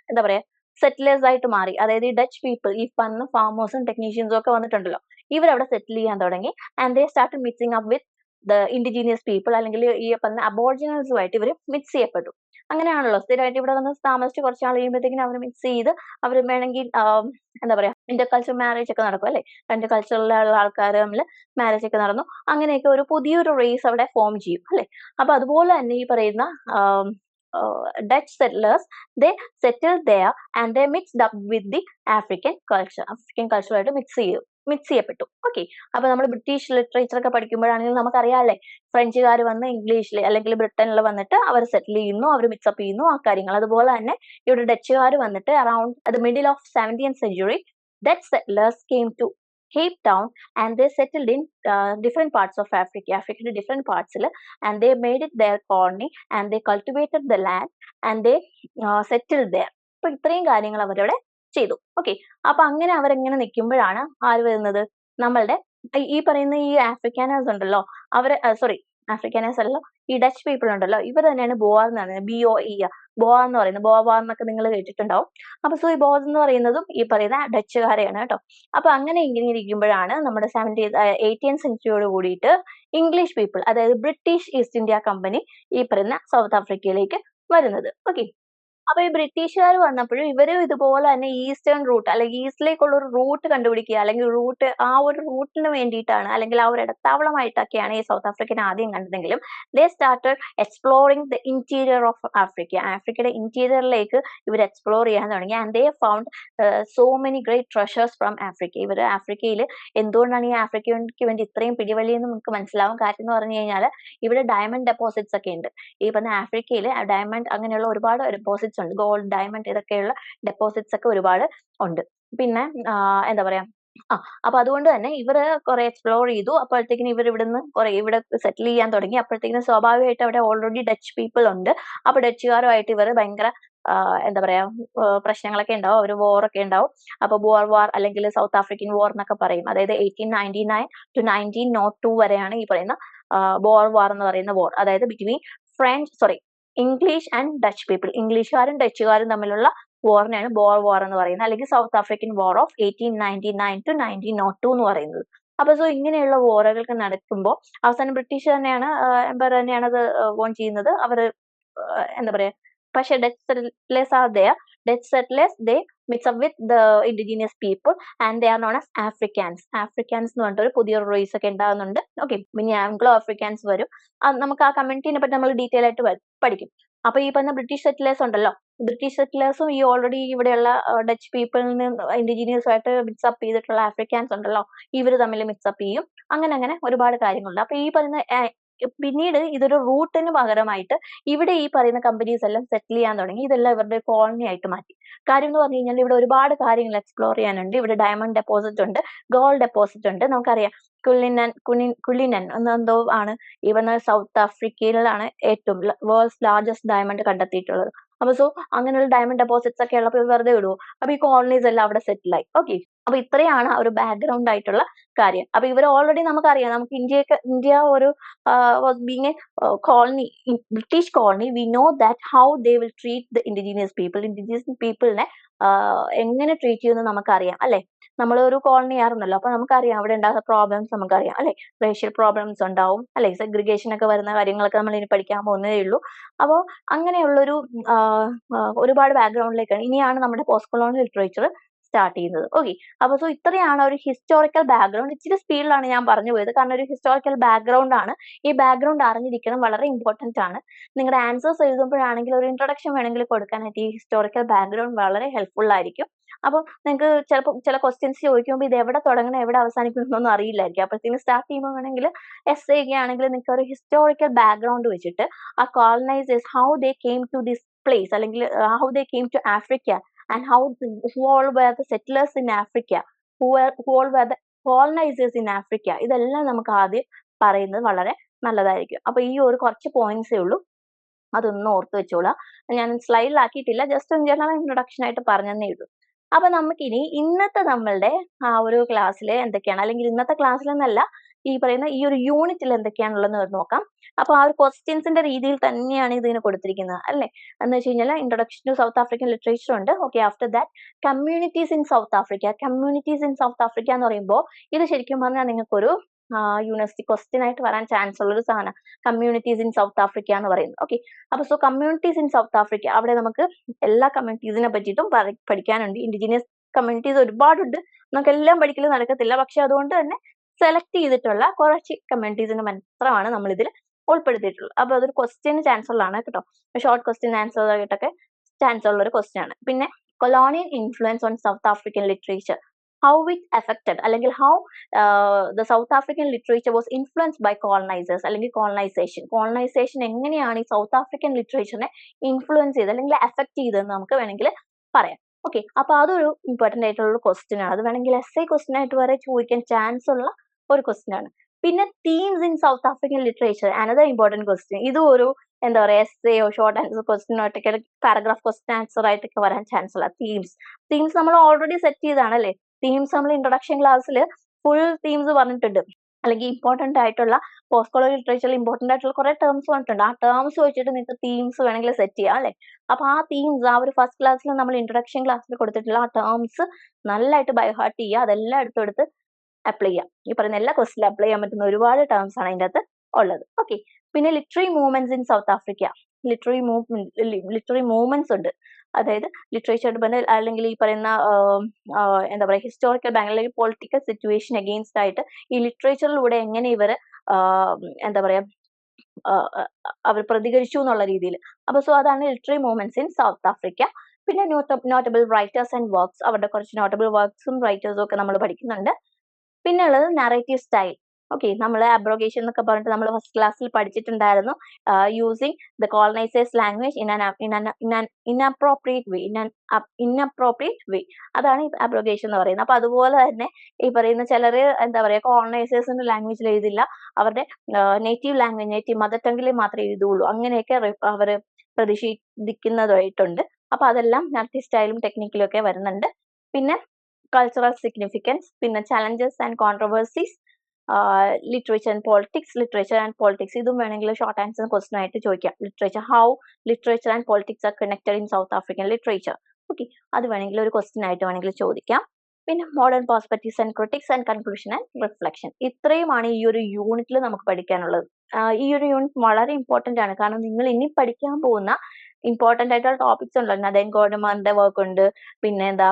എന്താ പറയാ സെറ്റിലേഴ്സ് ആയിട്ട് മാറി. അതായത് ഈ ഡച്ച് പീപ്പിൾ, ഈ പറഞ്ഞ ഫാമേഴ്സും ടെക്നീഷ്യൻസും ഒക്കെ വന്നിട്ടുണ്ടല്ലോ, ഇവരവിടെ സെറ്റിൽ ചെയ്യാൻ തുടങ്ങി. And they start mixing up with the indigenous people, അല്ലെങ്കിൽ ഈ പറഞ്ഞ അബോർജിനൽസുമായിട്ട് ഇവർ മിക്സ് ചെയ്യപ്പെട്ടു. അങ്ങനെയാണല്ലോ സ്ഥിരമായിട്ട് ഇവിടെ വന്ന് താമസിച്ച് കുറച്ച് നാൾ കഴിയുമ്പോഴത്തേക്കും അവർ മിക്സ് ചെയ്ത് അവർ വേണമെങ്കിൽ എന്താ പറയാ ഇന്റർ കൾച്ചർ മാരേജ് ഒക്കെ നടക്കും അല്ലെ. രണ്ട് കൾച്ചറിലുള്ള ആൾക്കാർ തമ്മിൽ മാരേജ് ഒക്കെ നടന്നു. അങ്ങനെയൊക്കെ ഒരു പുതിയൊരു റേസ് അവിടെ ഫോം ചെയ്യും അല്ലെ. അപ്പൊ അതുപോലെ തന്നെ ഈ പറയുന്ന Dutch settlers they settled there and they mixed up with the African culture. African കൾച്ചറായിട്ട് മിക്സ് ചെയ്യപ്പെട്ടു. ഓക്കെ, അപ്പൊ നമ്മൾ ബ്രിട്ടീഷ് ലിറ്ററേച്ചർ ഒക്കെ പഠിക്കുമ്പോഴാണെങ്കിൽ നമുക്കറിയാമല്ലേ, ഫ്രഞ്ചുകാർ വന്ന് ഇംഗ്ലീഷിൽ അല്ലെങ്കിൽ ബ്രിട്ടനിൽ വന്നിട്ട് അവർ സെറ്റിൽ ചെയ്യുന്നു, അവർ മിക്സപ്പ് ചെയ്യുന്നു ആ കാര്യങ്ങൾ. അതുപോലെ തന്നെ ഇവിടെ ഡച്ചുകാർ വന്നിട്ട് around the middle of 17th century Dutch settlers came to Cape Town and they settled in different parts of Africa, different parts, and they made it their colony and they cultivated the land and they settled there. അപ്പൊ ഇത്രയും കാര്യങ്ങൾ അവരവിടെ ചെയ്തു. Okay, അപ്പൊ അങ്ങനെ അവരെങ്ങനെ നിൽക്കുമ്പോഴാണ് ആര് വരുന്നത്? നമ്മളുടെ ഈ പറയുന്ന ഈ ആഫ്രിക്കാനേഴ്സ് ഉണ്ടല്ലോ, ആഫ്രിക്കാനേഴ്സ് അല്ലല്ലോ, ഈ ഡച്ച് പീപ്പിൾ ഉണ്ടല്ലോ, ഇവർ തന്നെയാണ് ബോർ എന്ന് പറയുന്നത്. BOE, ബോർ എന്ന് പറയുന്നത്. ബോവാർ എന്നൊക്കെ നിങ്ങൾ കേട്ടിട്ടുണ്ടാവും. അപ്പൊ ഈ ബോസ് എന്ന് പറയുന്നതും ഈ പറയുന്ന ഡച്ചുകാരെയാണ് കേട്ടോ. അപ്പൊ അങ്ങനെ ഇങ്ങനെ ഇരിക്കുമ്പോഴാണ് നമ്മുടെ 18th സെഞ്ചുറിയോട് കൂടിയിട്ട് ഇംഗ്ലീഷ് പീപ്പിൾ, അതായത് ബ്രിട്ടീഷ് ഈസ്റ്റ് ഇന്ത്യ കമ്പനി ഈ പറയുന്ന സൗത്ത് ആഫ്രിക്കയിലേക്ക് വരുന്നത്. ഓക്കെ, അപ്പൊ ഈ ബ്രിട്ടീഷുകാർ വന്നപ്പോഴും ഇവരും ഇതുപോലെ തന്നെ ഈസ്റ്റേൺ റൂട്ട് അല്ലെങ്കിൽ ഈസ്റ്റിലേക്കുള്ള ഒരു റൂട്ട് കണ്ടുപിടിക്കുക, അല്ലെങ്കിൽ ആ ഒരു റൂട്ടിന് വേണ്ടിയിട്ടാണ്, അല്ലെങ്കിൽ ആ ഒരു ഇടത്താവളമായിട്ടൊക്കെയാണ് ഈ സൗത്ത് ആഫ്രിക്കൻ ആദ്യം കണ്ടതെങ്കിലും they started exploring the interior of Africa. ആഫ്രിക്കയുടെ ഇന്റീരിയറിലേക്ക് ഇവർ എക്സ്പ്ലോർ ചെയ്യാൻ തുടങ്ങി. And they found so many great treasures from Africa. ഇവർ ആഫ്രിക്കയിൽ എന്തുകൊണ്ടാണ് ഈ ആഫ്രിക്കയ്ക്ക് വേണ്ടി ഇത്രയും പിടിവലിയെന്ന് നമുക്ക് മനസ്സിലാവും. കാര്യം എന്ന് പറഞ്ഞു കഴിഞ്ഞാൽ ഇവിടെ ഡയമണ്ട് ഡെപ്പോസിറ്റ്സ് ഒക്കെ ഉണ്ട്. ഈ പറഞ്ഞ ആഫ്രിക്കയിൽ ഡയമണ്ട് അങ്ങനെയുള്ള ഒരുപാട് ഡെപ്പോസിറ്റ്സ് ഉണ്ട്. ഗോൾഡ്, ഡയമണ്ട് ഇതൊക്കെയുള്ള ഡെപ്പോസിറ്റ്സ് ഒക്കെ ഒരുപാട് ഉണ്ട്. പിന്നെ എന്താ പറയാ അപ്പൊ അതുകൊണ്ട് തന്നെ ഇവര് കുറെ എക്സ്പ്ലോർ ചെയ്തു. അപ്പോഴത്തേക്കിനും ഇവർ ഇവിടുന്ന് കുറെ ഇവിടെ സെറ്റിൽ ചെയ്യാൻ തുടങ്ങി. അപ്പോഴത്തേക്കിനും സ്വാഭാവികമായിട്ട് അവിടെ ഓൾറെഡി ഡച്ച് പീപ്പിൾ ഉണ്ട്. അപ്പൊ ഡച്ചുകാരുമായിട്ട് ഇവർ ഭയങ്കര എന്താ പറയാ പ്രശ്നങ്ങളൊക്കെ ഉണ്ടാവും. അവര് ഒക്കെ ഉണ്ടാവും. അപ്പൊ ബോർ വാർ അല്ലെങ്കിൽ സൗത്ത് ആഫ്രിക്കൻ വാർ എന്നൊക്കെ പറയും. അതായത് 1899 to 1902 വരെയാണ് ഈ പറയുന്ന ബോർ വാർ എന്ന് പറയുന്ന വാർ. അതായത് between English and Dutch people, ഇംഗ്ലീഷുകാരും ഡച്ചുകാരും തമ്മിലുള്ള വാറിനെയാണ് ബോർ വാർ എന്ന് പറയുന്നത്, അല്ലെങ്കിൽ South African war of 1899 to 1902 എന്ന് പറയുന്നത്. അപ്പൊ സോ ഇങ്ങനെയുള്ള വാറുകൾക്ക് നടക്കുമ്പോൾ അവസാനം ബ്രിട്ടീഷ് തന്നെയാണ് എംപയർ തന്നെയാണ് അത് വോൺ ചെയ്യുന്നത്. അവര് എന്താ പറയാ, പക്ഷെ Dutch settlers are there. Dutch settlers they mix up with the indigenous people and they are known as Afrikaans. Afrikaans എന്ന് പറഞ്ഞിട്ട് ഒരു പുതിയൊരു റേസ് ഒക്കെ ഉണ്ടാകുന്നുണ്ട്. ഓക്കെ, പിന്നെ ആംഗ്ലോ ആഫ്രിക്കാൻസ് വരും. നമുക്ക് ആ കമ്മ്യൂണിറ്റിനെ പറ്റി നമ്മൾ ഡീറ്റെയിൽ ആയിട്ട് പഠിക്കും. അപ്പൊ ഈ പറഞ്ഞ ബ്രിട്ടീഷ് സെറ്റിലേഴ്സ് ഉണ്ടല്ലോ, ബ്രിട്ടീഷ് സെറ്റിലേഴ്സും ഈ ഓൾറെഡി ഇവിടെയുള്ള ഡച്ച് പീപ്പിളിന് ഇൻഡിജീനിയസ് ആയിട്ട് മിക്സപ്പ് ചെയ്തിട്ടുള്ള ആഫ്രിക്കാൻസ് ഉണ്ടല്ലോ, ഇവര് തമ്മിൽ മിക്സപ്പ് ചെയ്യും. അങ്ങനെ അങ്ങനെ ഒരുപാട് കാര്യങ്ങളുണ്ട്. അപ്പൊ ഈ പറയുന്ന പിന്നീട് ഇതൊരു റൂട്ടിന് പകരമായിട്ട് ഇവിടെ ഈ പറയുന്ന കമ്പനീസ് എല്ലാം സെറ്റിൽ ചെയ്യാൻ തുടങ്ങി. ഇതെല്ലാം ഇവരുടെ കോളനി ആയിട്ട് മാറ്റി. കാര്യം എന്ന് പറഞ്ഞു കഴിഞ്ഞാൽ ഇവിടെ ഒരുപാട് കാര്യങ്ങൾ എക്സ്പ്ലോർ ചെയ്യാനുണ്ട്. ഇവിടെ ഡയമണ്ട് ഡെപ്പോസിറ്റ് ഉണ്ട്, ഗോൾഡ് ഡെപ്പോസിറ്റ് ഉണ്ട്. നമുക്കറിയാം കുലിനൻ എന്നെന്തോ ആണ് ഇവൻ സൗത്ത് ആഫ്രിക്കയിലാണ് ഏറ്റവും വേൾഡ്സ് ലാർജസ്റ്റ് ഡയമണ്ട് കണ്ടെത്തിയിട്ടുള്ളത്. അപ്പൊ സോ അങ്ങനെയുള്ള ഡയമണ്ട് ഡെപ്പോസിറ്റ്സ് ഒക്കെ ഉള്ളപ്പോൾ വെറുതെ വിടുവോ? അപ്പൊ ഈ കോളനീസ് എല്ലാം അവിടെ സെറ്റിൽ ആയി. ഓക്കെ, അപ്പൊ ഇത്രയാണ് ഒരു ബാക്ക്ഗ്രൗണ്ട് ആയിട്ടുള്ള കാര്യം. അപ്പൊ ഇവർ ഓൾറെഡി നമുക്കറിയാം, നമുക്ക് ഇന്ത്യ ഒരു was being A colony, British colony. We know that how they will treat the indigenous people. Indigenous people-നെ എങ്ങനെ ട്രീറ്റ് ചെയ്യുമെന്ന് നമുക്കറിയാം അല്ലെ. നമ്മൾ ഒരു കോളനി ആയിരുന്നല്ലോ, അപ്പൊ നമുക്കറിയാം അവിടെ ഉണ്ടാകുന്ന പ്രോബ്ലംസ് നമുക്കറിയാം അല്ലെ. റേഷ്യൽ പ്രോബ്ലംസ് ഉണ്ടാവും അല്ലെ, സെഗ്രിഗേഷൻ ഒക്കെ വരുന്ന കാര്യങ്ങളൊക്കെ നമ്മൾ ഇനി പഠിക്കാൻ പോകുന്നതേ ഉള്ളൂ. അപ്പോൾ അങ്ങനെയുള്ളൊരു ഒരുപാട് ബാക്ക്ഗ്രൗണ്ടിലേക്കാണ് ഇനിയാണ് നമ്മുടെ പോസ്റ്റ് കൊളോണിയൽ ലിറ്ററേച്ചർ സ്റ്റാർട്ട് ചെയ്യുന്നത്. ഓക്കെ, അപ്പൊ സോ ഇത്രയാണ് ഒരു ഹിസ്റ്റോറിക്കൽ ബാക്ക്ഗ്രൗണ്ട്. ഇച്ചിരി സ്പീഡിലാണ് ഞാൻ പറഞ്ഞു പോയത്, കാരണം ഒരു ഹിസ്റ്റോറിക്കൽ ബാക്ക്ഗ്രൗണ്ട് ആണ്. ഈ ബാക്ക്ഗ്രൗണ്ട് അറിഞ്ഞിരിക്കണം, വളരെ ഇമ്പോർട്ടന്റ് ആണ്. നിങ്ങളുടെ ആൻസേഴ്സ് എഴുതുമ്പോഴാണെങ്കിൽ ഒരു ഇൻട്രൊഡക്ഷൻ വേണമെങ്കിൽ കൊടുക്കാനായിട്ട് ഈ ഹിസ്റ്റോറിക്കൽ ബാക്ക്ഗ്രൗണ്ട് വളരെ ഹെൽപ്ഫുൾ ആയിരിക്കും. അപ്പോൾ നിങ്ങൾക്ക് ചിലപ്പോൾ ചില ക്വസ്റ്റ്യൻസ് ചോദിക്കുമ്പോൾ ഇത് എവിടെ തുടങ്ങണം എവിടെ അവസാനിക്കണം എന്നൊന്നും അറിയില്ലായിരിക്കും. അപ്പോഴത്തേക്കും സ്റ്റാർട്ട് ചെയ്യുമ്പോൾ വേണമെങ്കിൽ എസ് ഒക്കെ ആണെങ്കിൽ നിങ്ങൾക്ക് ഒരു ഹിസ്റ്റോറിക്കൽ ബാക്ക്ഗ്രൗണ്ട് വെച്ചിട്ട് ആ colonisers how they came to this place, അല്ലെങ്കിൽ how they came to Africa and who all were the settlers in Africa, who all were the colonizers in Africa. ഇതെല്ലാം നമുക്ക് ആദ്യം പറയുന്നത് വളരെ നല്ലതായിരിക്കും. അപ്പൊ ഈ ഒരു കുറച്ച് പോയിന്റ്സേ ഉള്ളൂ, അതൊന്ന് ഓർത്ത് വെച്ചോളാം. ഞാൻ സ്ലൈഡിലാക്കിയിട്ടില്ല, ജസ്റ്റ് ഒരു ജനറൽ ഇൻട്രൊഡക്ഷൻ ആയിട്ട് പറഞ്ഞതേ ഉള്ളൂ. അപ്പൊ നമുക്കിനി ഇന്നത്തെ നമ്മളുടെ ആ ഒരു ക്ലാസ്സിൽ എന്തൊക്കെയാണ്, അല്ലെങ്കിൽ ഇന്നത്തെ ക്ലാസ്സിൽ എന്നല്ല, ഈ പറയുന്ന ഈ ഒരു യൂണിറ്റിൽ എന്തൊക്കെയാണുള്ളതെന്ന് നോക്കാം. അപ്പൊ ആ ഒരു ക്വസ്റ്റ്യൻസിന്റെ രീതിയിൽ തന്നെയാണ് ഇതിന് കൊടുത്തിരിക്കുന്നത് അല്ലെ. എന്ന് വെച്ച് കഴിഞ്ഞാൽ introduction to South African literature ഉണ്ട്. Okay, after that communities in South Africa. Communities in South Africa എന്ന് പറയുമ്പോൾ ഇത് ശരിക്കും പറഞ്ഞാൽ നിങ്ങൾക്കൊരു യൂണിവേഴ്സിറ്റി ക്വസ്റ്റ്യൻ ആയിട്ട് വരാൻ ചാൻസ് ഉള്ള ഒരു സാധനം, കമ്മ്യൂണിറ്റീസ് ഇൻ സൗത്ത് ആഫ്രിക്ക എന്ന് പറയുന്നത്. ഓക്കെ, അപ്പൊ so communities in South Africa, അവിടെ നമുക്ക് എല്ലാ കമ്മ്യൂണിറ്റീസിനെ പറ്റിയിട്ടും പഠിക്കാനുണ്ട്. ഇൻഡിജിനിയസ് കമ്മ്യൂണിറ്റീസ് ഒരുപാടുണ്ട്, നമുക്ക് എല്ലാം പഠിക്കൽ നടക്കത്തില്ല. പക്ഷെ അതുകൊണ്ട് തന്നെ സെലക്ട് ചെയ്തിട്ടുള്ള കുറച്ച് കമ്മ്യൂണിറ്റീസിന് മാത്രമാണ് നമ്മൾ ഇതിൽ ഉൾപ്പെടുത്തിയിട്ടുള്ളത്. അപ്പൊ അതൊരു ക്വസ്റ്റ്യന് ചാൻസ് ഉള്ളതാണ് കേട്ടോ, ഷോർട്ട് ക്വസ്റ്റ്യൻ ആൻസർ ആയിട്ടൊക്കെ ചാൻസ് ഉള്ള ഒരു ക്വസ്റ്റ്യൻ ആണ്. പിന്നെ colonial influence on South African literature, how it affected, അല്ലെങ്കിൽ how the South African literature was influenced by colonisers, അല്ലെങ്കിൽ കോളനൈസേഷൻ എങ്ങനെയാണ് ഈ സൗത്ത് ആഫ്രിക്കൻ ലിറ്ററേച്ചറിനെ ഇൻഫ്ലുവൻസ് ചെയ്ത് അല്ലെങ്കിൽ അഫക്ട് ചെയ്തതെന്ന് നമുക്ക് വേണമെങ്കിൽ പറയാം. ഓക്കെ, അപ്പൊ അതൊരു ഇമ്പോർട്ടന്റ് ആയിട്ടുള്ള ഒരു ക്വസ്റ്റ്യൻ ആണ്. അത് വേണമെങ്കിൽ എസ്ഐ ക്വസ്റ്റ്യൻ ആയിട്ട് വരെ ചോദിക്കാൻ ചാൻസ് ഉള്ള ഒരു ക്വസ്റ്റ്യൻ ആണ്. പിന്നെ themes in south African literature, another important question. ഇതും ഒരു എന്താ പറയാ എസ്സേയോ ഷോർട്ട് ആൻസർ ക്വസ്റ്റ്യൻ ആയിട്ടൊക്കെ പാരഗ്രാഫ് ക്വസ്റ്റ്യൻ ആൻസർ ആയിട്ടൊക്കെ വരാൻ ചാൻസ് ഉള്ള തീംസ് നമ്മൾ ഓൾറെഡി സെറ്റ് ചെയ്താണ് അല്ലേ. തീംസ് നമ്മൾ ഇൻട്രൊഡക്ഷൻ ക്ലാസ്സിൽ ഫുൾ തീംസ് പറഞ്ഞിട്ടുണ്ട്, അല്ലെങ്കിൽ ഇമ്പോർട്ടന്റ് ആയിട്ടുള്ള പോസ്റ്റ് കൊളോണിയൽ ലിറ്ററേച്ചറിൽ ഇമ്പോർട്ടന്റ് ആയിട്ടുള്ള കുറെ ടേംസ് പറഞ്ഞിട്ടുണ്ട്. ആ ടേംസ് വെച്ചിട്ട് നിങ്ങൾക്ക് തീംസ് വേണമെങ്കിൽ സെറ്റ് ചെയ്യാം അല്ലെ. അപ്പൊ ആ തീംസ് ആ ഒരു ഫസ്റ്റ് ക്ലാസ്സിൽ നമ്മൾ ഇൻട്രൊഡക്ഷൻ ക്ലാസ്സിൽ കൊടുത്തിട്ടുള്ള ആ ടേംസ് നല്ലതായിട്ട് ബൈ ഹാർട്ട് ചെയ്യുക, അതെല്ലാം എടുത്തെടുത്ത് അപ്ലൈ ചെയ്യാം. ഈ പറയുന്ന എല്ലാ ക്വസ്റ്റിലും അപ്ലൈ ചെയ്യാൻ പറ്റുന്ന ഒരുപാട് ടേംസ് ആണ് അതിൻ്റെ അകത്ത് ഉള്ളത്. ഓക്കെ, പിന്നെ literary movements in South Africa. Literary movements ഉണ്ട്, അതായത് ലിറ്ററേച്ചർ അല്ലെങ്കിൽ ഈ പറയുന്ന എന്താ പറയുക ഹിസ്റ്റോറിക്കൽ ബാങ്ക് അല്ലെങ്കിൽ പൊളിറ്റിക്കൽ സിറ്റുവേഷൻ അഗെയിൻസ്റ്റ് ആയിട്ട് ഈ ലിറ്ററേച്ചറിലൂടെ എങ്ങനെ ഇവർ എന്താ പറയാ അവർ പ്രതികരിച്ചു എന്നുള്ള രീതിയിൽ. അപ്പൊ സോ അതാണ് literary movements in South Africa. പിന്നെ നോട്ടബിൾ റൈറ്റേഴ്സ് ആൻഡ് വർക്ക്സ്, അവരുടെ കുറച്ച് നോട്ടബിൾ വർക്ക്സും റൈറ്റേഴ്സും ഒക്കെ നമ്മൾ പഠിക്കുന്നുണ്ട്. പിന്നെ ഉള്ളത് നറേറ്റീവ് സ്റ്റൈൽ. ഓക്കെ, നമ്മൾ അബ്രോഗേഷൻ എന്നൊക്കെ പറഞ്ഞിട്ട് നമ്മൾ ഫസ്റ്റ് ക്ലാസ്സിൽ പഠിച്ചിട്ടുണ്ടായിരുന്നു. Using the colonisers language inappropriate way, അതാണ് ഈ അബ്രോഗേഷൻ എന്ന് പറയുന്നത്. അപ്പൊ അതുപോലെ തന്നെ ഈ പറയുന്ന ചിലര് എന്താ പറയാ, കോളനൈസേഴ്സിന്റെ ലാംഗ്വേജിൽ എഴുതില്ല, അവരുടെ നേറ്റീവ് ലാംഗ്വേജ്, നേറ്റീവ് മദർ ടങ്ങിൽ മാത്രമേ എഴുതുള്ളൂ, അങ്ങനെയൊക്കെ അവര് പ്രതിഷേധിക്കുന്നതായിട്ടുണ്ട്. അപ്പൊ അതെല്ലാം നർട്ടി സ്റ്റൈലും ടെക്നിക്കിലും ഒക്കെ വരുന്നുണ്ട്. പിന്നെ കൾച്ചറൽ സിഗ്നിഫിക്കൻസ്, പിന്നെ challenges and controversies, literature and politics, ഇതും വേണമെങ്കിൽ ഷോർട്ട് ആൻസർ ക്വസ്റ്റൻ ആയിട്ട് ചോദിക്കാം. How literature and politics are connected in south African literature. Okay, അത് വേണമെങ്കിൽ ഒരു ക്വസ്റ്റൻ ആയിട്ട് വേണമെങ്കിൽ ചോദിക്കാം. പിന്നെ modern perspectives and critics and conclusion and reflection, ഇത്രയുമാണ് ഈ ഒരു യൂണിറ്റിൽ നമുക്ക് പഠിക്കാനുള്ളത്. ഈ ഒരു യൂണിറ്റ് വളരെ ഇമ്പോർട്ടന്റ് ആണ്, കാരണം നിങ്ങൾ ഇനി പഠിക്കാൻ പോകുന്ന ഇമ്പോർട്ടന്റ് ആയിട്ടുള്ള ടോപ്പിക്സ് ഉണ്ടല്ലോ, നദൻ ഗോഡമാന്റെ വർക്ക് ഉണ്ട്, പിന്നെ എന്താ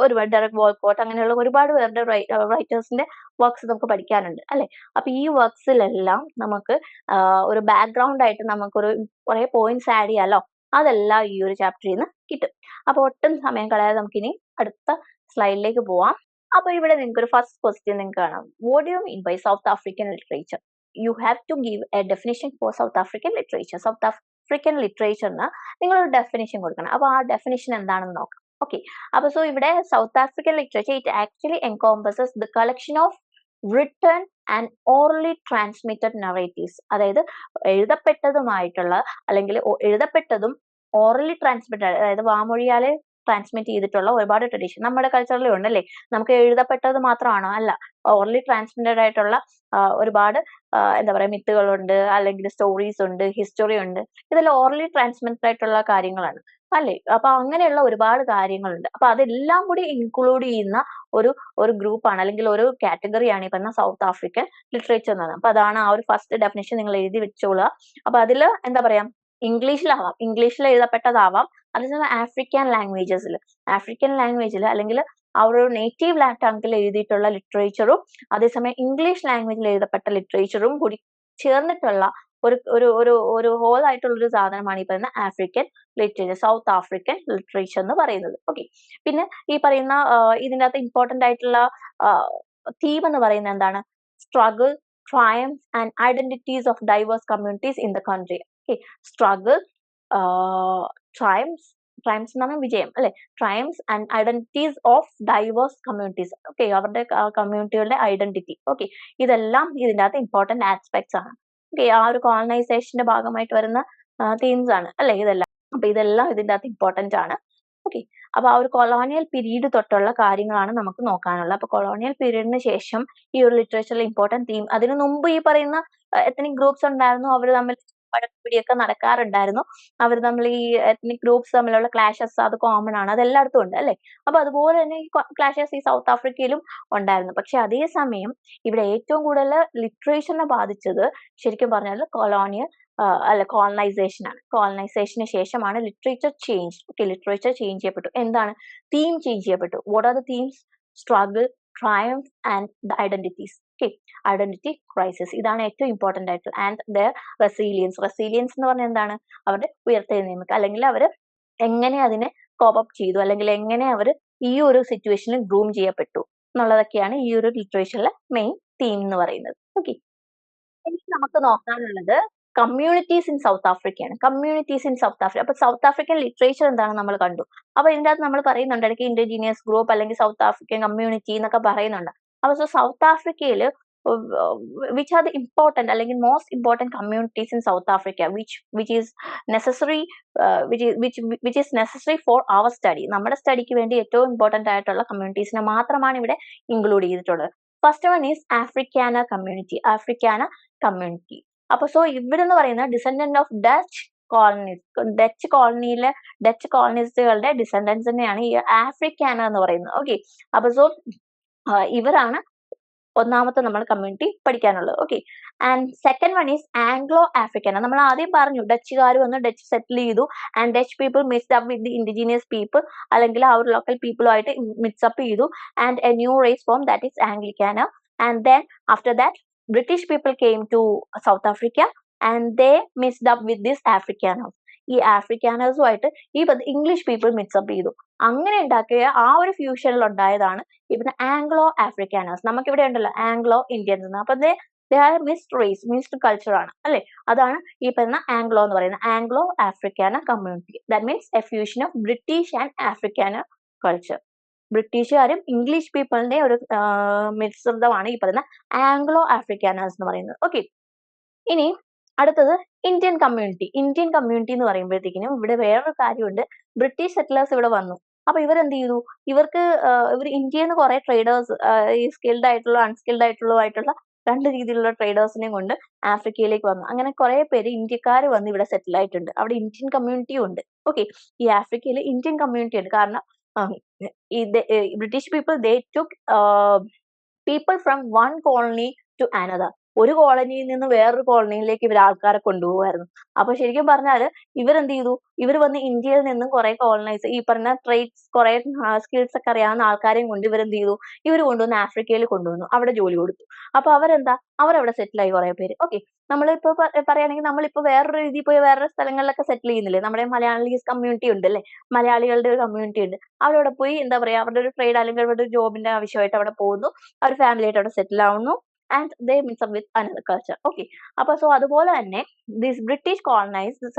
ഒരുപാട് ഡയറക്ട് വോൾക്കോട്ട്, അങ്ങനെയുള്ള ഒരുപാട് പേരുടെ റൈറ്റേഴ്സിന്റെ വർക്ക്സ് നമുക്ക് പഠിക്കാനുണ്ട് അല്ലെ. അപ്പൊ ഈ വർക്ക്സിലെല്ലാം നമുക്ക് ഒരു ബാക്ക്ഗ്രൗണ്ട് ആയിട്ട് നമുക്കൊരു കുറെ പോയിന്റ്സ് ആഡ് ചെയ്യാലോ, അതെല്ലാം ഈ ഒരു ചാപ്റ്ററിൽ നിന്ന് കിട്ടും. അപ്പൊ ഒട്ടും സമയം കളയാതെ നമുക്കിനി അടുത്ത സ്ലൈഡിലേക്ക് പോവാം. അപ്പൊ ഇവിടെ നിങ്ങൾക്ക് ഒരു ഫസ്റ്റ് ക്വസ്റ്റ്യൻ നിങ്ങൾക്ക് കാണാം. What do you mean by South African literature? You have to give a definition for South African literature. South African ലിറ്ററേച്ചറിന് നിങ്ങളൊരു ഡെഫിനിഷൻ കൊടുക്കണം. അപ്പൊ ആ ഡെഫിനിഷൻ എന്താണെന്ന് നോക്കാം. Okay, so ഇവിടെ South African literature, it actually encompasses the collection of written and orally transmitted narratives. അതായത് എഴുതപ്പെട്ടതുമായിട്ടുള്ള അല്ലെങ്കിൽ എഴുതപ്പെട്ടതും ഓറലി ട്രാൻസ്മിറ്റഡ്, അതായത് വാമൊഴിയാലെ ട്രാൻസ്മിറ്റ് ചെയ്തിട്ടുള്ള ഒരുപാട് ട്രഡീഷൻ നമ്മുടെ കൾച്ചറിലും ഉണ്ട് അല്ലേ. നമുക്ക് എഴുതപ്പെട്ടത് മാത്രമാണോ? അല്ല, ഓറലി ട്രാൻസ്മിറ്റഡ് ആയിട്ടുള്ള ഒരുപാട് എന്താ പറയാ മിത്തുകളുണ്ട്, അല്ലെങ്കിൽ സ്റ്റോറീസ് ഉണ്ട്, ഹിസ്റ്ററി ഉണ്ട്. ഇതെല്ലാം ഓറലി ട്രാൻസ്മിറ്റഡ് ആയിട്ടുള്ള കാര്യങ്ങളാണ് അല്ലേ. അപ്പൊ അങ്ങനെയുള്ള ഒരുപാട് കാര്യങ്ങളുണ്ട്. അപ്പൊ അതെല്ലാം കൂടി ഇൻക്ലൂഡ് ചെയ്യുന്ന ഒരു ഗ്രൂപ്പാണ്, അല്ലെങ്കിൽ ഒരു കാറ്റഗറിയാണ് ഈ പറഞ്ഞ സൗത്ത് ആഫ്രിക്കൻ ലിറ്ററേച്ചർ എന്ന് പറയുന്നത്. അപ്പൊ അതാണ് ആ ഒരു ഫസ്റ്റ് ഡെഫിനേഷൻ നിങ്ങൾ എഴുതി വെച്ചോളുക. അപ്പൊ അതില് എന്താ പറയാ, ഇംഗ്ലീഷിലാവാം, ഇംഗ്ലീഷിൽ എഴുതപ്പെട്ടതാവാം, അതേസമയം ആഫ്രിക്കൻ ലാംഗ്വേജിൽ അല്ലെങ്കിൽ ആ ഒരു നേറ്റീവ് ടങ്ങിൽ എഴുതിയിട്ടുള്ള ലിറ്ററേച്ചറും അതേസമയം ഇംഗ്ലീഷ് ലാംഗ്വേജിൽ എഴുതപ്പെട്ട ലിറ്ററേച്ചറും കൂടി ചേർന്നിട്ടുള്ള ഒരു ഹോൾ ആയിട്ടുള്ള ഒരു സാധനമാണ് ഈ പറയുന്ന African literature, South African literature എന്ന് പറയുന്നത്. ഓക്കെ, പിന്നെ ഈ പറയുന്ന ഇതിൻ്റെ അകത്ത് ഇമ്പോർട്ടന്റ് ആയിട്ടുള്ള തീം എന്ന് പറയുന്നത് എന്താണ്? Struggle, triumph and identities of diverse communities in the country. Okay, struggle, triumphs എന്ന് പറഞ്ഞാൽ വിജയം അല്ലെ, triumphs and identities of diverse communities. Okay, അവരുടെ കമ്മ്യൂണിറ്റികളുടെ ഐഡന്റിറ്റി. ഓക്കെ, ഇതെല്ലാം ഇതിൻ്റെ അകത്ത് ഇമ്പോർട്ടന്റ് ആസ്പെക്ട്സ് ആണ്. ഓക്കെ, ആ ഒരു കോളനൈസേഷന്റെ ഭാഗമായിട്ട് വരുന്ന തീംസ് ആണ് അല്ലെ ഇതെല്ലാം. അപ്പൊ ഇതെല്ലാം ഇതിൻ്റെ അകത്ത് ഇമ്പോർട്ടന്റ് ആണ്. ഓക്കെ, അപ്പൊ ആ ഒരു കൊളോണിയൽ പീരീഡ് തൊട്ടുള്ള കാര്യങ്ങളാണ് നമുക്ക് നോക്കാനുള്ളത്. അപ്പൊ കൊളോണിയൽ പീരീഡിന് ശേഷം ഈ ഒരു ലിറ്ററേച്ചറിലെ ഇമ്പോർട്ടന്റ് തീം, അതിനു മുമ്പ് ഈ പറയുന്ന എത്നിക് ഗ്രൂപ്പ്സ് ഉണ്ടായിരുന്നു, അവർ തമ്മിൽ വഴക്കുപിടിയൊക്കെ നടക്കാറുണ്ടായിരുന്നു. അവർ തമ്മിൽ ഈ എത്നിക് ഗ്രൂപ്പ്സ് തമ്മിലുള്ള ക്ലാഷസ് അത് കോമൺ ആണ്, അത് എല്ലായിടത്തും ഉണ്ട് അല്ലെ. അപ്പൊ അതുപോലെ തന്നെ ഈ ക്ലാഷസ് ഈ സൗത്ത് ആഫ്രിക്കയിലും ഉണ്ടായിരുന്നു. പക്ഷെ അതേസമയം ഇവിടെ ഏറ്റവും കൂടുതൽ ലിറ്ററേച്ചറിനെ ബാധിച്ചത് ശരിക്കും പറഞ്ഞാൽ കോളനൈസേഷൻ ആണ്. കോളനൈസേഷന് ശേഷമാണ് ലിറ്ററേച്ചർ ചേഞ്ച് ചെയ്യപ്പെട്ടു. എന്താണ് തീം ചേഞ്ച് ചെയ്യപ്പെട്ടു? What are the themes? Struggle, triumph and the identities. Okay, identity crisis, ഇതാണ് ഏറ്റവും ഇമ്പോർട്ടന്റ് ആയിട്ട്. ആൻഡ് ദ റെസീലിയൻസ് എന്ന് പറഞ്ഞാൽ എന്താണ്? അവരുടെ ഉയർത്തെഴുന്നേൽപ്പ്, അല്ലെങ്കിൽ അവർ എങ്ങനെ അതിനെ കോപ്പ് അപ്പ് ചെയ്തു, അല്ലെങ്കിൽ എങ്ങനെ അവർ ഈ ഒരു സിറ്റുവേഷനിൽ ഗ്രൂം ചെയ്യപ്പെട്ടു എന്നുള്ളതൊക്കെയാണ് ഈ ഒരു ലിറ്ററേച്ചറിലെ മെയിൻ തീം എന്ന് പറയുന്നത്. ഓക്കെ, ഇനി നമുക്ക് നോക്കാനുള്ളത് കമ്മ്യൂണിറ്റീസ് ഇൻ സൗത്ത് ആഫ്രിക്കയാണ്. അപ്പൊ സൗത്ത് ആഫ്രിക്കൻ ലിറ്ററേച്ചർ എന്താണെന്ന് നമ്മൾ കണ്ടു. അപ്പൊ ഇതിൻ്റെ അകത്ത് നമ്മൾ പറയുന്നുണ്ട് ഇടയ്ക്ക് ഇൻഡിജീനിയസ് ഗ്രൂപ്പ് അല്ലെങ്കിൽ സൗത്ത് ആഫ്രിക്കൻ കമ്മ്യൂണിറ്റി എന്നൊക്കെ പറയുന്നുണ്ട്. അപ്പൊ സൗത്ത് ആഫ്രിക്കയിൽ which are the important അല്ലെങ്കിൽ most important communities in South Africa which is necessary which is necessary for our study. നമ്മുടെ സ്റ്റഡിക്ക് വേണ്ടി ഏറ്റവും ഇമ്പോർട്ടന്റ് ആയിട്ടുള്ള കമ്മ്യൂണിറ്റീസിനെ മാത്രമാണ് ഇവിടെ ഇൻക്ലൂഡ് ചെയ്തിട്ടുള്ളത്. First one is africana community. അപ്പൊ ഇവിടെ എന്ന് പറയുന്ന ഡിസെൻഡന്റ് ഓഫ് ഡച്ച് കോളനിസ്റ്റുകളുടെ ഡിസെൻഡൻസ് തന്നെയാണ് ഈ ആഫ്രിക്കാന എന്ന് പറയുന്നത്. ഓക്കെ, അപ്പൊ ഇവരാണ് ഒന്നാമത്തെ നമ്മൾ കമ്മ്യൂണിറ്റി പഠിക്കാനുള്ളത്. Okay, and second one is Anglo African. നമ്മൾ ആദ്യം പറഞ്ഞു ഡച്ചുകാർ വന്ന് ഡച്ച് സെറ്റിൽ ചെയ്തു, and Dutch people mixed up with the indigenous people, അല്ലെങ്കിൽ ആ ഒരു ലോക്കൽ പീപ്പിളുമായിട്ട് മിക്സ് അപ്പ് ചെയ്തു, and a new race form that is Anglicana. And then after that British people came to South Africa and they mixed up with this Afrikaner. ഈ ആഫ്രിക്കാനേഴ്സുമായിട്ട് ഈ English people mix-up ചെയ്തു. അങ്ങനെ ഉണ്ടാക്കിയ ആ ഒരു ഫ്യൂഷനിൽ ഉണ്ടായതാണ് ഇവിടെ ആംഗ്ലോ ആഫ്രിക്കാനേഴ്സ്. നമുക്ക് ഇവിടെ ഉണ്ടല്ലോ ആംഗ്ലോ ഇന്ത്യൻസ് എന്ന്. അപ്പൊ they are mixed race, mixed culture ആണ് അല്ലെ. അതാണ് ഈ പറയുന്ന ആംഗ്ലോ എന്ന് പറയുന്നത്, Anglo Afrikaner community. That means a fusion of British and Afrikaner culture. ബ്രിട്ടീഷുകാരും ഇംഗ്ലീഷ് പീപ്പിളിന്റെ ഒരു മിശ്രിതമാണ് ഈ പറയുന്ന ആംഗ്ലോ ആഫ്രിക്കാനേഴ്സ് എന്ന് പറയുന്നത്. ഓക്കെ, ഇനി അടുത്തത് ഇന്ത്യൻ കമ്മ്യൂണിറ്റി. ഇന്ത്യൻ കമ്മ്യൂണിറ്റി എന്ന് പറയുമ്പോഴത്തേക്കിനും ഇവിടെ വേറൊരു കാര്യമുണ്ട്. ബ്രിട്ടീഷ് സെറ്റിലേഴ്സ് ഇവിടെ വന്നു. അപ്പൊ ഇവരെന്ത് ചെയ്തു? ഇവർക്ക് ഇവർ ഇന്ത്യയിൽ നിന്ന് കുറെ ട്രേഡേഴ്സ്, ഈ സ്കിൽഡ് ആയിട്ടുള്ള അൺസ്കിൽഡ് ആയിട്ടുള്ള രണ്ട് രീതിയിലുള്ള ട്രേഡേഴ്സിനെയും കൊണ്ട് ആഫ്രിക്കയിലേക്ക് വന്നു. അങ്ങനെ കുറെ പേര് ഇന്ത്യക്കാർ വന്ന് ഇവിടെ സെറ്റിൽ ആയിട്ടുണ്ട്. അവിടെ ഇന്ത്യൻ കമ്മ്യൂണിറ്റിയും ഉണ്ട്. ഓക്കെ, ഈ ആഫ്രിക്കയിൽ ഇന്ത്യൻ കമ്മ്യൂണിറ്റി ഉണ്ട്. കാരണം ഈ British people they took people from one colony to another. ഒരു കോളനിയിൽ നിന്ന് വേറൊരു കോളനിയിലേക്ക് ഇവർ ആൾക്കാരെ കൊണ്ടുപോകുമായിരുന്നു. അപ്പൊ ശരിക്കും പറഞ്ഞാല് ഇവരെന്ത് ചെയ്തു? ഇവർ വന്ന് ഇന്ത്യയിൽ നിന്നും കുറെ കോളനൈസ്, ഈ പറഞ്ഞ ട്രേഡ്സ്, കുറെ സ്കിൽസ് ഒക്കെ അറിയാവുന്ന ആൾക്കാരെയും കൊണ്ട് ഇവരെന്ത് ചെയ്തു? ഇവർ കൊണ്ടുവന്ന് ആഫ്രിക്കയിൽ കൊണ്ടുവന്നു, അവിടെ ജോലി കൊടുത്തു. അപ്പൊ അവരവിടെ സെറ്റിൽ ആയി കുറെ പേര്. ഓക്കെ, നമ്മളിപ്പോ പറയുകയാണെങ്കിൽ നമ്മളിപ്പോ വേറൊരു രീതിയിൽ പോയി വേറൊരു സ്ഥലങ്ങളിലൊക്കെ സെറ്റിൽ ചെയ്യുന്നില്ലേ? നമ്മുടെ മലയാളീസ് കമ്മ്യൂണിറ്റി ഉണ്ട് അല്ലെ, മലയാളികളുടെ ഒരു കമ്മ്യൂണിറ്റി ഉണ്ട്. അവരവിടെ പോയി എന്താ പറയാ, അവരുടെ ഒരു ട്രേഡ് അല്ലെങ്കിൽ അവരുടെ ഒരു ജോബിന്റെ ആവശ്യമായിട്ട് അവിടെ പോകുന്നു, അവർ ഫാമിലി ആയിട്ട് അവിടെ സെറ്റിൽ ആവുന്നു, and they mix up with another culture. Okay, അപ്പൊ സോ അതുപോലെ തന്നെ these British colonizers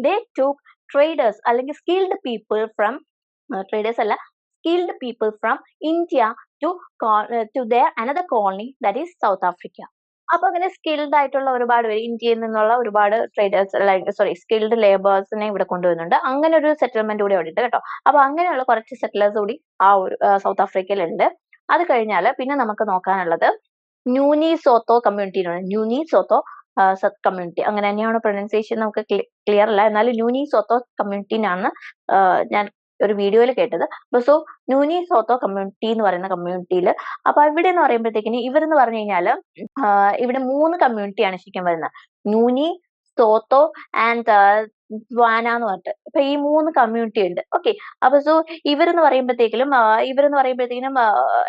they took traders അല്ലെങ്കിൽ skilled people from traders അല്ല, skilled people from India to their another colony, that is South Africa. അപ്പൊ അങ്ങനെ skilled ആയിട്ടുള്ള ഒരുപാട് പേര്, ഇന്ത്യയിൽ നിന്നുള്ള ഒരുപാട് ട്രേഡേഴ്സ്, സ്കിൽഡ് ലേബേഴ്സിനെ ഇവിടെ കൊണ്ടുവരുന്നുണ്ട്. അങ്ങനെ ഒരു സെറ്റിൽമെന്റ് കൂടി അവിടെ ഉണ്ട് കേട്ടോ. അപ്പൊ അങ്ങനെയുള്ള കുറച്ച് സെറ്റിലേഴ്സ് കൂടി ആ ഒരു സൗത്ത് ആഫ്രിക്കയിലുണ്ട്. അത് കഴിഞ്ഞാല് പിന്നെ നമുക്ക് നോക്കാനുള്ളത് ന്യൂനി സോത്തോ കമ്മ്യൂണിറ്റിയാണ്. ന്യൂനി സോത്തോ കമ്മ്യൂണിറ്റി, അങ്ങനെ തന്നെയാണ് പ്രൊനൗൺസിയേഷൻ, നമുക്ക് ക്ലിയർ അല്ല. എന്നാലും ന്യൂനി സോത്തോ കമ്മ്യൂണിറ്റിനാണ് ഞാൻ ഒരു വീഡിയോയിൽ കേട്ടത്. സോ ന്യൂനി സോത്തോ കമ്മ്യൂണിറ്റി എന്ന് പറയുന്ന കമ്മ്യൂണിറ്റിയിൽ, അപ്പൊ ഇവിടെ എന്ന് പറയുമ്പോഴത്തേക്കിന് ഇവരെന്ന് പറഞ്ഞു കഴിഞ്ഞാല് ഇവിടെ 3 കമ്മ്യൂണിറ്റിയാണ് ശരിക്കും വരുന്നത്. ന്യൂനി, സോത്തോ ആൻഡ് ദ്വാന എന്ന് പറഞ്ഞിട്ട്. അപ്പൊ ഈ 3 കമ്മ്യൂണിറ്റി ഉണ്ട്. ഓക്കെ, അപ്പൊ സോ ഇവരെന്ന് പറയുമ്പോഴത്തേക്കിലും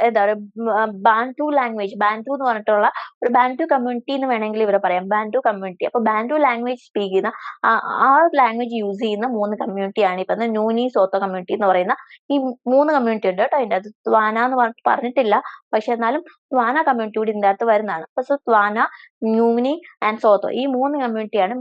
എന്താ പറയുക, ബാൻറ്റു ലാംഗ്വേജ്, ബാൻറ്റു എന്ന് പറഞ്ഞിട്ടുള്ള ഒരു ബാൻറ്റു കമ്മ്യൂണിറ്റി എന്ന് വേണമെങ്കിൽ ഇവരെ പറയാം, ബാൻറ്റു കമ്മ്യൂണിറ്റി. അപ്പൊ ബാൻറ്റു ലാംഗ്വേജ് സ്പീക്ക് ചെയ്യുന്ന ആ ലാംഗ്വേജ് യൂസ് ചെയ്യുന്ന 3 കമ്മ്യൂണിറ്റിയാണ് ഇപ്പൊ ന്യൂനി സോത്തോ കമ്മ്യൂണിറ്റി എന്ന് പറയുന്ന ഈ 3 കമ്മ്യൂണിറ്റി ഉണ്ട് കേട്ടോ. അതിന്റെ അത് ദ്വാന എന്ന് പറഞ്ഞിട്ടില്ല, പക്ഷെ എന്നാലും ദ്വാന കമ്മ്യൂണിറ്റി കൂടി ഇതിന്റെ അകത്ത് വരുന്നതാണ്. അപ്പൊ സോ ദ്വാന, ന്യൂനി ആൻഡ് സോത്തോ, ഈ 3 കമ്മ്യൂണിറ്റിയാണ്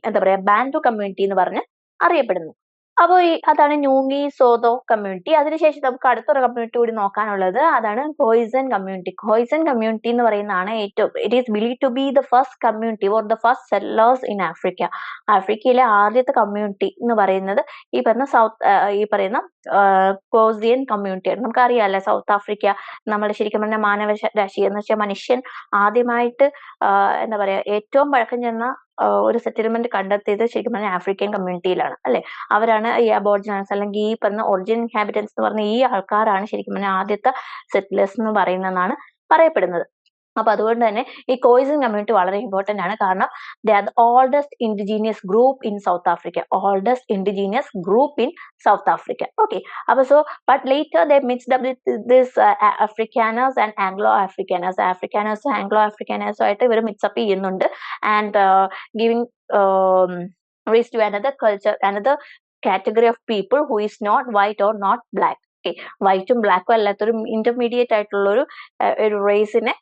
എന്താ പറയാ ബാൻറ്റു കമ്മ്യൂണിറ്റി എന്ന് പറഞ്ഞ് അറിയപ്പെടുന്നു. അപ്പൊ അതാണ് ന്യൂനി സോതോ കമ്മ്യൂണിറ്റി. അതിനുശേഷം നമുക്ക് അടുത്തൊരു കമ്മ്യൂണിറ്റി കൂടി നോക്കാനുള്ളത്, അതാണ് ഖോയിസൻ കമ്മ്യൂണിറ്റി. ഖോയിസൻ കമ്മ്യൂണിറ്റി എന്ന് പറയുന്നതാണ് it is believe to be the first community or the first settlers in Africa. ആഫ്രിക്കയിലെ ആദ്യത്തെ കമ്മ്യൂണിറ്റി എന്ന് പറയുന്നത് ഈ പറയുന്ന ഖോസിയൻ കമ്മ്യൂണിറ്റിയാണ്. നമുക്കറിയാമല്ലേ, സൗത്ത് ആഫ്രിക്ക നമ്മുടെ ശരിക്കും പറഞ്ഞ മാനവരാശി എന്ന് വെച്ചാൽ മനുഷ്യൻ ആദ്യമായിട്ട് എന്താ പറയാ ഏറ്റവും പഴക്കം ചെന്ന ഒരു സെറ്റിൽമെന്റ് കണ്ടെത്തിയത് ശരിക്കും പറഞ്ഞാൽ ആഫ്രിക്കൻ കമ്മ്യൂണിറ്റിയിലാണ് അല്ലെ. അവരാണ് ഈ അബോർജിനൽസ് അല്ലെങ്കിൽ ഈ പറഞ്ഞ ഒറിജിൻ ഇൻഹാബിറ്റൻസ് എന്ന് പറഞ്ഞ ഈ ആൾക്കാരാണ് ശരിക്കും പറഞ്ഞാൽ ആദ്യത്തെ സെറ്റിലേഴ്സ് എന്ന് പറയുന്നതാണ് പറയപ്പെടുന്നത്. അപ്പൊ അതുകൊണ്ട് തന്നെ ഈ ഖോയിസൻ കമ്മ്യൂണിറ്റി വളരെ ഇമ്പോർട്ടന്റ് ആണ്. കാരണം they are the oldest indigenous group in South Africa. Oldest indigenous group in South Africa. Okay, അപ്പൊ so but later they mixed up with this Afrikaners and Anglo Afrikaners. ആഫ്രിക്കാനേഴ്സും ആംഗ്ലോ ആഫ്രിക്കാനേഴ്സും ആയിട്ട് ഇവർ mix up ചെയ്യുന്നുണ്ട്. And giving race to another culture, another category of people who is not white or not black. Okay, വൈറ്റും ബ്ലാക്കും അല്ലാത്തൊരു intermediate ആയിട്ടുള്ള ഒരു റേസിനെ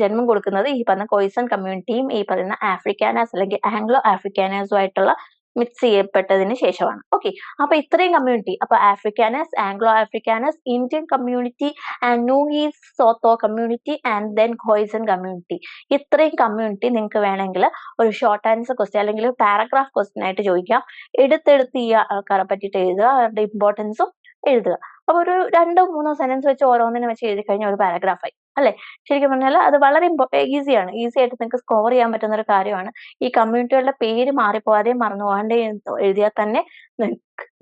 ജന്മം കൊടുക്കുന്നത് ഈ പറഞ്ഞ ഖോയിസൻ കമ്മ്യൂണിറ്റിയും ഈ പറയുന്ന ആഫ്രിക്കാനേഴ്സ് അല്ലെങ്കിൽ ആംഗ്ലോ ആഫ്രിക്കാനേഴ്സും ആയിട്ടുള്ള മിക്സ് ചെയ്യപ്പെട്ടതിന് ശേഷമാണ്. ഓക്കെ, അപ്പൊ ഇത്രയും കമ്മ്യൂണിറ്റി, അപ്പൊ Afrikaners, Anglo Afrikaners, Indian community and ന്യൂനി Sotho community and then Khoisan community. ഇത്രയും കമ്മ്യൂണിറ്റി നിങ്ങൾക്ക് വേണമെങ്കിൽ ഒരു ഷോർട്ട് ആൻസർ ക്വസ്റ്റ്യൻ അല്ലെങ്കിൽ പാരഗ്രാഫ് ക്വസ്റ്റ്യൻ ആയിട്ട് ചോദിക്കാം. എടുത്തെടുത്ത് ഈ ആൾക്കാരെ പറ്റിയിട്ട് എഴുതുക, അവരുടെ ഇമ്പോർട്ടൻസും എഴുതുക. അപ്പൊ ഒരു 2-3 സെന്റൻസ് വെച്ച് ഓരോന്നിനെ വെച്ച് എഴുതി കഴിഞ്ഞാൽ ഒരു പാരഗ്രാഫായി അല്ലെ. ശരിക്കും പറഞ്ഞാൽ അത് വളരെ ഈസിയാണ്, ഈസി ആയിട്ട് നിങ്ങൾക്ക് സ്കോർ ചെയ്യാൻ പറ്റുന്ന ഒരു കാര്യമാണ്. ഈ കമ്മ്യൂണിറ്റികളുടെ പേര് മാറിപ്പോവാതെ മറന്നു പോകാണ്ട് എഴുതിയാൽ തന്നെ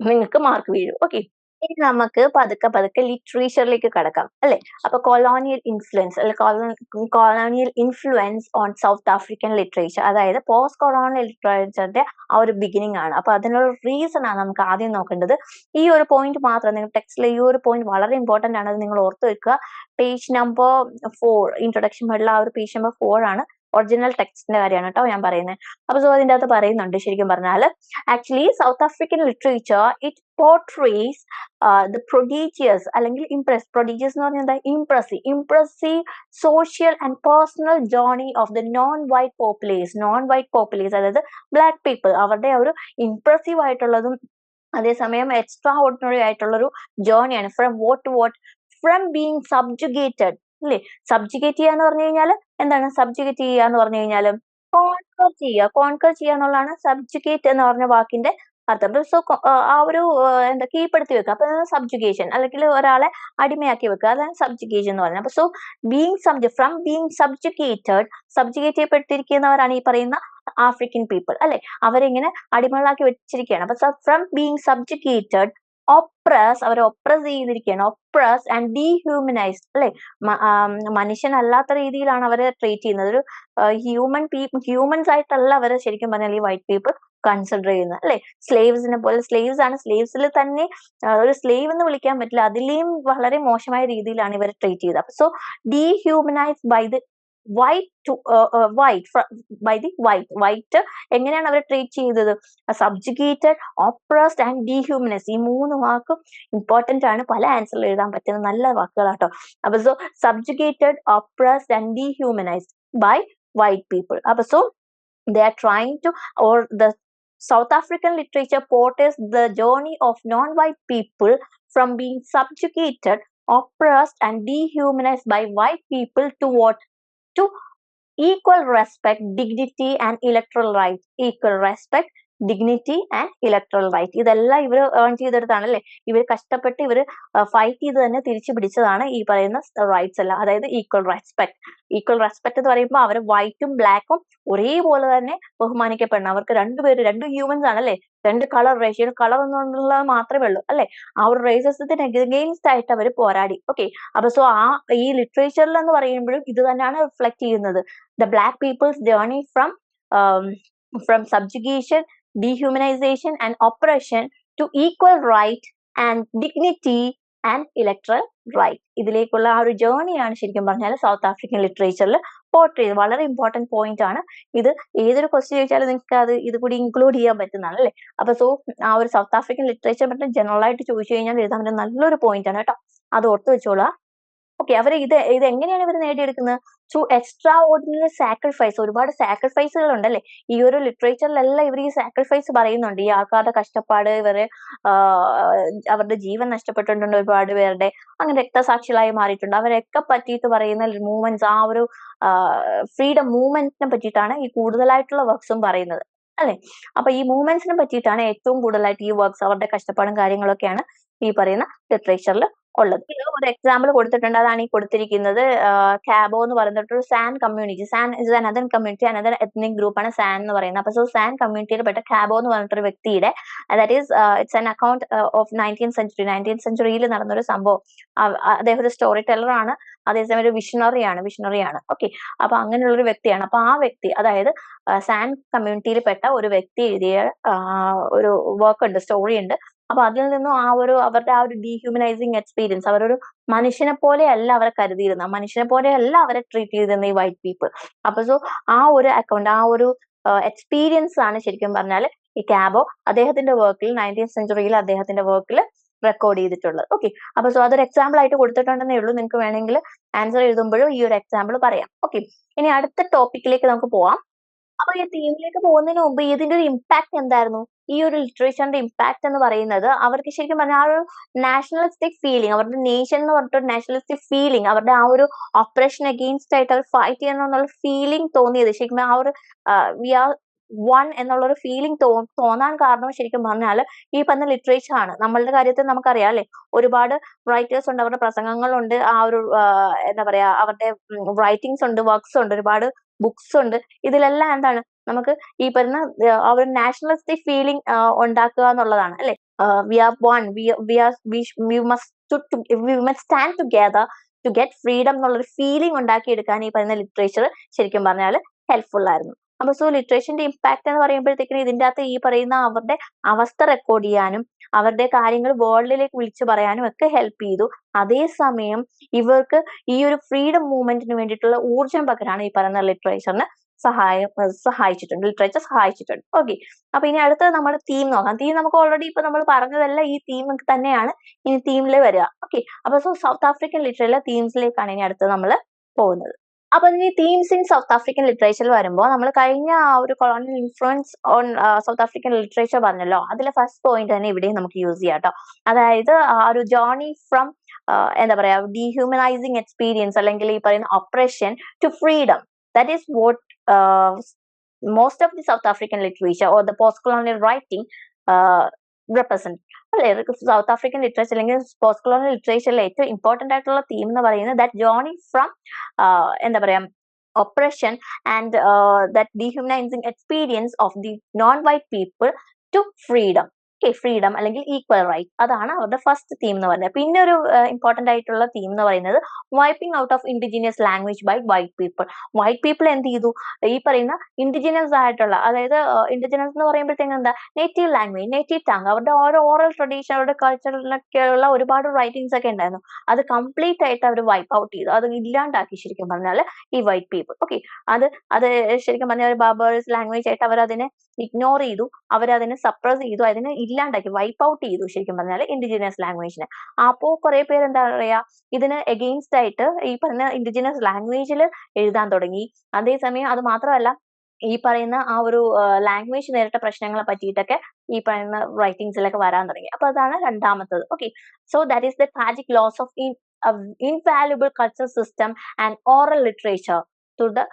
നിങ്ങൾക്ക് മാർക്ക് വീഴും. ഓക്കെ, ഇനി നമുക്ക് പതുക്കെ ലിറ്ററേച്ചറിലേക്ക് കടക്കാം അല്ലെ. അപ്പൊ കൊളോണിയൽ ഇൻഫ്ലുവൻസ് അല്ലെങ്കിൽ colonial influence on South African literature, അതായത് പോസ്റ്റ് കൊളോണിയൽ ലിറ്ററേച്ചറിന്റെ ആ ഒരു ബിഗിനിങ് ആണ്. അപ്പൊ അതിനുള്ള റീസൺ ആണ് നമുക്ക് ആദ്യം നോക്കേണ്ടത്. ഈ ഒരു പോയിന്റ് മാത്രം നിങ്ങൾ ടെക്സ്റ്റിലെ ഈ ഒരു പോയിന്റ് വളരെ ഇമ്പോർട്ടന്റ് ആണ്, അത് നിങ്ങൾ ഓർത്ത് വെക്കുക. പേജ് നമ്പർ 4 ഇൻട്രൊഡക്ഷൻ മുതലുള്ള ആ ഒരു പേജ് നമ്പർ 4 ആണ് ഒറിജിനൽ ടെക്സ്റ്റിന്റെ കാര്യമാണ് കേട്ടോ ഞാൻ പറയുന്നത്. അപ്പൊ സോ അതിന്റെ അകത്ത് പറയുന്നുണ്ട് ശരിക്കും പറഞ്ഞാൽ actually South African literature it portrays the prodigious അല്ലെങ്കിൽ പ്രൊഡീജിയസ് എന്ന് പറഞ്ഞാൽ എന്താ, impressive social and personal journey of the non white populace അതായത് ബ്ലാക്ക് പീപ്പിൾ. അവരുടെ ഒരു ഇംപ്രസീവ് ആയിട്ടുള്ളതും അതേസമയം എക്സ്ട്രാ ഓർഡിനറി ആയിട്ടുള്ളൊരു ജേർണിയാണ്. ഫ്രം ബീങ് സബ്ജുഗേറ്റഡ് അല്ലേ. സബ്ജുഗേറ്റ് ചെയ്യാന്ന് പറഞ്ഞു കഴിഞ്ഞാൽ എന്താണ് സബ്ജുഗേറ്റ് ചെയ്യുക എന്ന് പറഞ്ഞു കഴിഞ്ഞാൽ കോൺകർ ചെയ്യുക എന്നുള്ളതാണ് സബ്ജുഗേറ്റ് എന്ന് പറഞ്ഞ വാക്കിന്റെ അർത്ഥം. സോ ആ ഒരു എന്താ കീഴ്പ്പെടുത്തി വെക്കുക, അപ്പൊ സബ്ജുഗേഷൻ അല്ലെങ്കിൽ ഒരാളെ അടിമയാക്കി വെക്കുക, അതാണ് സബ്ജുഗേഷൻ എന്ന് പറയുന്നത്. അപ്പൊ സോ ഫ്രം ബീങ് സബ്ജുഗേറ്റ് ചെയ്യപ്പെട്ടിരിക്കുന്നവരാണ് ഈ പറയുന്ന ആഫ്രിക്കൻ പീപ്പിൾ അല്ലെ. അവരെങ്ങനെ അടിമകളാക്കി വെച്ചിരിക്കുകയാണ്. അപ്പൊ ഫ്രം ബീങ് സബ്ജുഗേറ്റഡ്, അവരെ ഒപ്രസ് ചെയ്തിരിക്കുകയാണ്, ഒപ്രസ് ആൻഡ് ഡീഹ്യൂമനൈസ്ഡ് അല്ലെ. മനുഷ്യനല്ലാത്ത രീതിയിലാണ് അവരെ ട്രീറ്റ് ചെയ്യുന്നത്. ഒരു ഹ്യൂമൻസ് ആയിട്ടല്ല അവരെ ശരിക്കും പറഞ്ഞാൽ ഈ വൈറ്റ് പീപ്പിൾ കൺസിഡർ ചെയ്യുന്നത് അല്ലെ. സ്ലേവ്സിനെ പോലെ, സ്ലേവ്സിൽ തന്നെ ഒരു സ്ലേവ് എന്ന് വിളിക്കാൻ പറ്റില്ല, അതിലെയും വളരെ മോശമായ രീതിയിലാണ് ഇവരെ ട്രീറ്റ് ചെയ്തത്. അപ്പൊ so dehumanised by the white എങ്ങനെയാണ് അവരെ ട്രീറ്റ് ചെയ്തത്? Subjugated, oppressed and dehumanised. ഈ 3 വാക്കും ഇമ്പോർട്ടന്റ് ആണ്, പല ആൻസറിൽ എഴുതാൻ പറ്റുന്ന നല്ല വാക്കുകളാട്ടോ. അപ്പൊ so subjugated, oppressed and dehumanised by white people. So they are trying to, or the South African literature portrays the journey of non-white people from being subjugated, oppressed and dehumanized by white people to what? To equal respect, dignity and electoral right. Equal respect, dignity and electoral right. ഇതെല്ലാം ഇവർ earn ചെയ്തെടുത്താണ് അല്ലെ. ഇവർ കഷ്ടപ്പെട്ട് ഇവർ fight ചെയ്ത് തന്നെ തിരിച്ചു പിടിച്ചതാണ് ഈ പറയുന്ന റൈറ്റ്സ് എല്ലാം. അതായത് ഈക്വൽ റെസ്പെക്ട് എന്ന് പറയുമ്പോൾ അവർ വൈറ്റും ബ്ലാക്കും ഒരേപോലെ തന്നെ ബഹുമാനിക്കപ്പെടണം. അവർക്ക് രണ്ട് ഹ്യൂമൻസ് ആണ് അല്ലെ. 2 കളർ, റേഷ്യൽ കളർ എന്നുള്ളത് മാത്രമേ ഉള്ളൂ അല്ലെ. ആ ഒരു റേസസത്തിന് അഗെയിൻസ്റ്റ് ആയിട്ട് അവർ പോരാടി. ഓക്കെ. അപ്പൊ സോ ഈ ലിറ്ററേച്ചറിൽ എന്ന് പറയുമ്പോഴും ഇത് തന്നെയാണ് റിഫ്ലക്ട് ചെയ്യുന്നത്. The black people's journey from subjugation, dehumanization and oppression to equal right and dignity and electoral right. ഇതിലേക്കുള്ള ആ ഒരു ജേർണിയാണ് ശരിക്കും പറഞ്ഞാൽ സൗത്ത് ആഫ്രിക്കൻ ലിറ്ററേച്ചറിൽ പോർട്രേ ചെയ്ത്. വളരെ ഇമ്പോർട്ടന്റ് പോയിന്റ് ആണ് ഇത്. ഏതൊരു ക്വസ്റ്റ്യൻ ചോദിച്ചാലും നിങ്ങൾക്ക് ഇത് കൂടി ഇൻക്ലൂഡ് ചെയ്യാൻ പറ്റുന്നതാണ് അല്ലേ. അപ്പൊ സോ ആ ഒരു സൗത്ത് ആഫ്രിക്കൻ ലിറ്ററേച്ചർ പറ്റി ജനറൽ ആയിട്ട് ചോദിച്ചു കഴിഞ്ഞാൽ എഴുതാൻ പറ്റുന്ന നല്ലൊരു പോയിന്റ് ആണ് കേട്ടോ. അത് ഓർത്ത് വെച്ചോളാം. ഓക്കെ. അവർ ഇത് എങ്ങനെയാണ് ഇവർ നേടിയെടുക്കുന്നത്? Through extraordinary sacrifice. ഒരുപാട് സാക്രിഫൈസുകൾ ഉണ്ടല്ലേ ഈ ഒരു ലിറ്ററേച്ചറിലെല്ലാം. ഇവർ ഈ സാക്രിഫൈസ് പറയുന്നുണ്ട്. ഈ ആൾക്കാരുടെ കഷ്ടപ്പാട്, അവരുടെ ജീവൻ നഷ്ടപ്പെട്ടിട്ടുണ്ട് ഒരുപാട് പേരുടെ, അങ്ങനെ രക്തസാക്ഷികളായി മാറിയിട്ടുണ്ട്. അവരൊക്കെ പറ്റിയിട്ട് പറയുന്ന മൂവ്മെന്റ്സ്, ആ ഒരു ഫ്രീഡം മൂവ്മെന്റിനെ പറ്റിയിട്ടാണ് ഈ കൂടുതലായിട്ടുള്ള വർക്ക്സും പറയുന്നത് അല്ലെ. അപ്പൊ ഈ മൂവ്മെന്റ്സിനെ പറ്റിയിട്ടാണ് ഏറ്റവും കൂടുതലായിട്ട് ഈ വർക്ക്സ്, അവരുടെ കഷ്ടപ്പാടും കാര്യങ്ങളൊക്കെയാണ് ഈ പറയുന്ന ലിറ്ററേച്ചറിൽ ഉള്ളത്. ഒരു എക്സാമ്പിൾ കൊടുത്തിട്ടുണ്ട്, അതാണ് ഈ കൊടുത്തിരിക്കുന്നത്. കാബോ എന്ന് പറഞ്ഞിട്ടൊരു San community. San is another community, another ethnic group ആണ് സാൻ എന്ന് പറയുന്നത്. അപ്പൊ സോ സാൻ കമ്മ്യൂണിറ്റിയിൽ പെട്ട കാബോ എന്ന് പറഞ്ഞിട്ടൊരു വ്യക്തിയുടെ, that is it's an account of 19th century നടന്നൊരു സംഭവം. അദ്ദേഹം ഒരു സ്റ്റോറി ടെല്ലർ ആണ്, അതേസമയം ഒരു വിഷണറിയാണ്. ഓക്കെ. അപ്പൊ അങ്ങനെയുള്ള ഒരു വ്യക്തിയാണ്. അപ്പൊ ആ വ്യക്തി, അതായത് സാൻ കമ്മ്യൂണിറ്റിയിൽ പെട്ട ഒരു വ്യക്തി എഴുതിയ ഒരു വർക്ക് ഉണ്ട്, സ്റ്റോറി ഉണ്ട്. അപ്പൊ അതിൽ നിന്നും അവരുടെ ആ ഒരു ഡീഹ്യൂമനൈസിങ് എക്സ്പീരിയൻസ്, അവരൊരു മനുഷ്യനെ പോലെയല്ല അവരെ കരുതിയിരുന്നത്, മനുഷ്യനെ പോലെയല്ല അവരെ ട്രീറ്റ് ചെയ്തിരുന്ന ഈ വൈറ്റ് പീപ്പിൾ. അപ്പൊ സോ ആ ഒരു അക്കൗണ്ട്, ആ ഒരു എക്സ്പീരിയൻസ് ആണ് ശരിക്കും പറഞ്ഞാൽ ഈ കാബോ അദ്ദേഹത്തിന്റെ വർക്കിൽ 19th century അദ്ദേഹത്തിന്റെ വർക്കിൽ റെക്കോർഡ് ചെയ്തിട്ടുള്ളത്. ഓക്കെ. അപ്പൊ സോ അതൊരു എക്സാമ്പിൾ ആയിട്ട് കൊടുത്തിട്ടുണ്ടെന്നേ ഉള്ളൂ. നിങ്ങൾക്ക് വേണമെങ്കിൽ ആൻസർ എഴുതുമ്പോഴും ഈ ഒരു എക്സാമ്പിൾ പറയാം. ഓക്കെ. ഇനി അടുത്ത ടോപ്പിക്കിലേക്ക് നമുക്ക് പോവാം. അപ്പൊ ഈ തീമിലേക്ക് പോകുന്നതിന് മുമ്പ് ഇതിന്റെ ഒരു ഇമ്പാക്ട് എന്തായിരുന്നു? ഈ ഒരു ലിറ്ററേച്ചറിന്റെ ഇമ്പാക്ട് എന്ന് പറയുന്നത് അവർക്ക് ശരിക്കും പറഞ്ഞാൽ ആ ഒരു നാഷണലിസ്റ്റിക് ഫീലിംഗ്, അവരുടെ നേഷൻ എന്ന് പറഞ്ഞിട്ട് നാഷണലിസ്റ്റിക് ഫീലിംഗ്, അവരുടെ ആ ഒരു ഓപ്പറേഷൻ അഗെയിൻസ്റ്റ് ആയിട്ട് അവർ ഫൈറ്റ് ചെയ്യണം എന്നുള്ള ഫീലിംഗ് തോന്നിയത് ശരിക്കും ആ ഒരു വി ആർ വൺ എന്നുള്ള ഒരു ഫീലിംഗ് തോന്നാൻ കാരണം ശരിക്കും പറഞ്ഞാൽ ഈ പറഞ്ഞ ലിറ്ററേച്ചർ ആണ്. നമ്മളുടെ കാര്യത്തിൽ നമുക്കറിയാം അല്ലെ, ഒരുപാട് റൈറ്റേഴ്സ് ഉണ്ട്, അവരുടെ പ്രസംഗങ്ങളുണ്ട്, ആ ഒരു എന്താ പറയാ, അവരുടെ റൈറ്റിംഗ്സ് ഉണ്ട്, വർക്ക്സ് ഉണ്ട്, ഒരുപാട് ബുക്സ് ഉണ്ട്. ഇതിലെല്ലാം എന്താണ് നമുക്ക് ഈ പറയുന്ന ആ ഒരു നാഷണലിസ്റ്റിക് ഫീലിംഗ് ഉണ്ടാക്കുക എന്നുള്ളതാണ് അല്ലെ. We are one, we must stand together to get freedom എന്നുള്ളൊരു ഫീലിംഗ് ഉണ്ടാക്കിയെടുക്കാൻ ഈ പറയുന്ന ലിറ്ററേച്ചർ ശരിക്കും പറഞ്ഞാൽ ഹെൽപ്ഫുൾ ആയിരുന്നു. അപ്പൊ സോ ലിറ്ററേച്ചറിന്റെ ഇമ്പാക്ട് എന്ന് പറയുമ്പോഴത്തേക്കിനും ഇതിന്റെ അകത്ത് ഈ പറയുന്ന അവരുടെ അവസ്ഥ റെക്കോർഡ് ചെയ്യാനും അവരുടെ കാര്യങ്ങൾ വേൾഡിലേക്ക് വിളിച്ചു പറയാനും ഒക്കെ ഹെൽപ്പ് ചെയ്തു. അതേസമയം ഇവർക്ക് ഈ ഒരു ഫ്രീഡം മൂവ്മെന്റിന് വേണ്ടിയിട്ടുള്ള ഊർജം പകരാണ് ഈ പറയുന്ന ലിറ്ററേച്ചറിന് സഹായിച്ചിട്ടുണ്ട്, ലിറ്ററേച്ചർ സഹായിച്ചിട്ടുണ്ട്. ഓക്കെ, അപ്പൊ ഇനി അടുത്തത് നമ്മുടെ തീം നോക്കാം. തീം നമുക്ക് ഓൾറെഡി ഇപ്പൊ നമ്മൾ പറഞ്ഞതെല്ലാം ഈ തീം തന്നെയാണ് ഇനി തീമിൽ വരിക. ഓക്കെ, അപ്പൊ സൗത്ത് ആഫ്രിക്കൻ ലിറ്ററേച്ചറിലെ തീംസിലേക്കാണ് ഇനി അടുത്ത് നമ്മൾ പോകുന്നത്. അപ്പൊ ഈ തീംസ് ഇൻ സൗത്ത് ആഫ്രിക്കൻ ലിറ്ററേച്ചറിൽ വരുമ്പോൾ നമ്മൾ കഴിഞ്ഞ ആ ഒരു colonial influence on South African literature പറഞ്ഞല്ലോ, അതിലെ ഫസ്റ്റ് പോയിന്റ് തന്നെ ഇവിടെയും നമുക്ക് യൂസ് ചെയ്യാം കേട്ടോ. അതായത് ആ ഒരു ജേർണി ഫ്രം എന്താ പറയാ ഡീഹ്യൂമനൈസിങ് എക്സ്പീരിയൻസ് അല്ലെങ്കിൽ ഈ പറയുന്ന oppression to freedom. That is what most of the South African literature or the post-colonial writing represent. അല്ലെ, സൗത്ത് ആഫ്രിക്കൻ ലിറ്ററേച്ചർ അല്ലെങ്കിൽ പോസ്റ്റ് കൊളോണിയൽ ലിറ്ററേച്ചറിലെ ഏറ്റവും ഇമ്പോർട്ടന്റ് ആയിട്ടുള്ള തീം എന്ന് പറയുന്നത് ദാറ്റ് ജേർണി ഫ്രം എന്താ പറയാ oppression and that dehumanizing experience of the non-white people to freedom. Freedom അല്ലെങ്കിൽ equal right, അതാണ് അവരുടെ ഫസ്റ്റ് തീം എന്ന് പറയുന്നത്. പിന്നെ ഒരു ഇമ്പോർട്ടന്റ് ആയിട്ടുള്ള തീം എന്ന് പറയുന്നത് wiping out of indigenous language by white people. White people എന്ത് ചെയ്തു, ഈ പറയുന്ന ഇൻഡിജിനസ് ആയിട്ടുള്ള, അതായത് ഇൻഡിജിനസ് എന്ന് പറയുമ്പോഴത്തേക്കും എന്താ, നേറ്റീവ് ലാംഗ്വേജ്, നേറ്റീവ് ടങ്, അവരുടെ ഓരോ ഓറൽ ട്രഡീഷൻ, അവരുടെ കൾച്ചറിലൊക്കെയുള്ള ഒരുപാട് റൈറ്റിംഗ്സ് ഒക്കെ ഉണ്ടായിരുന്നു. അത് കംപ്ലീറ്റ് ആയിട്ട് അവർ വൈപ്പ് ഔട്ട് ചെയ്തു, അത് ഇല്ലാണ്ടാക്കി ശരിക്കും പറഞ്ഞാൽ ഈ വൈറ്റ് പീപ്പിൾ. ഓക്കെ, അത് ശരിക്കും പറഞ്ഞാൽ ഒരു ബാർബേഴ്സ് ലാംഗ്വേജ് ആയിട്ട് അവർ അതിനെ ഇഗ്നോർ ചെയ്തു, അവരതിനെ സപ്രസ് ചെയ്തു, അതിനെ ഇല്ലാണ്ടാക്കി, വൈപ്പ് ഔട്ട് ചെയ്തു ശരിക്കും പറഞ്ഞാൽ ഇൻഡിജിനസ് ലാംഗ്വേജിനെ. അപ്പോ കുറെ പേര് എന്താ പറയാ, ഇതിന് എഗെയിൻസ്റ്റ് ആയിട്ട് ഈ പറഞ്ഞ ഇൻഡിജിനസ് ലാംഗ്വേജിൽ എഴുതാൻ തുടങ്ങി. അതേസമയം അത് മാത്രമല്ല, ഈ പറയുന്ന ആ ഒരു ലാംഗ്വേജ് നേരിട്ട പ്രശ്നങ്ങളെ പറ്റിയിട്ടൊക്കെ ഈ പറയുന്ന റൈറ്റിംഗ്സിലൊക്കെ വരാൻ തുടങ്ങി. അപ്പൊ അതാണ് രണ്ടാമത്തത്. Okay, so that is the tragic loss of invaluable cultural system and oral literature to the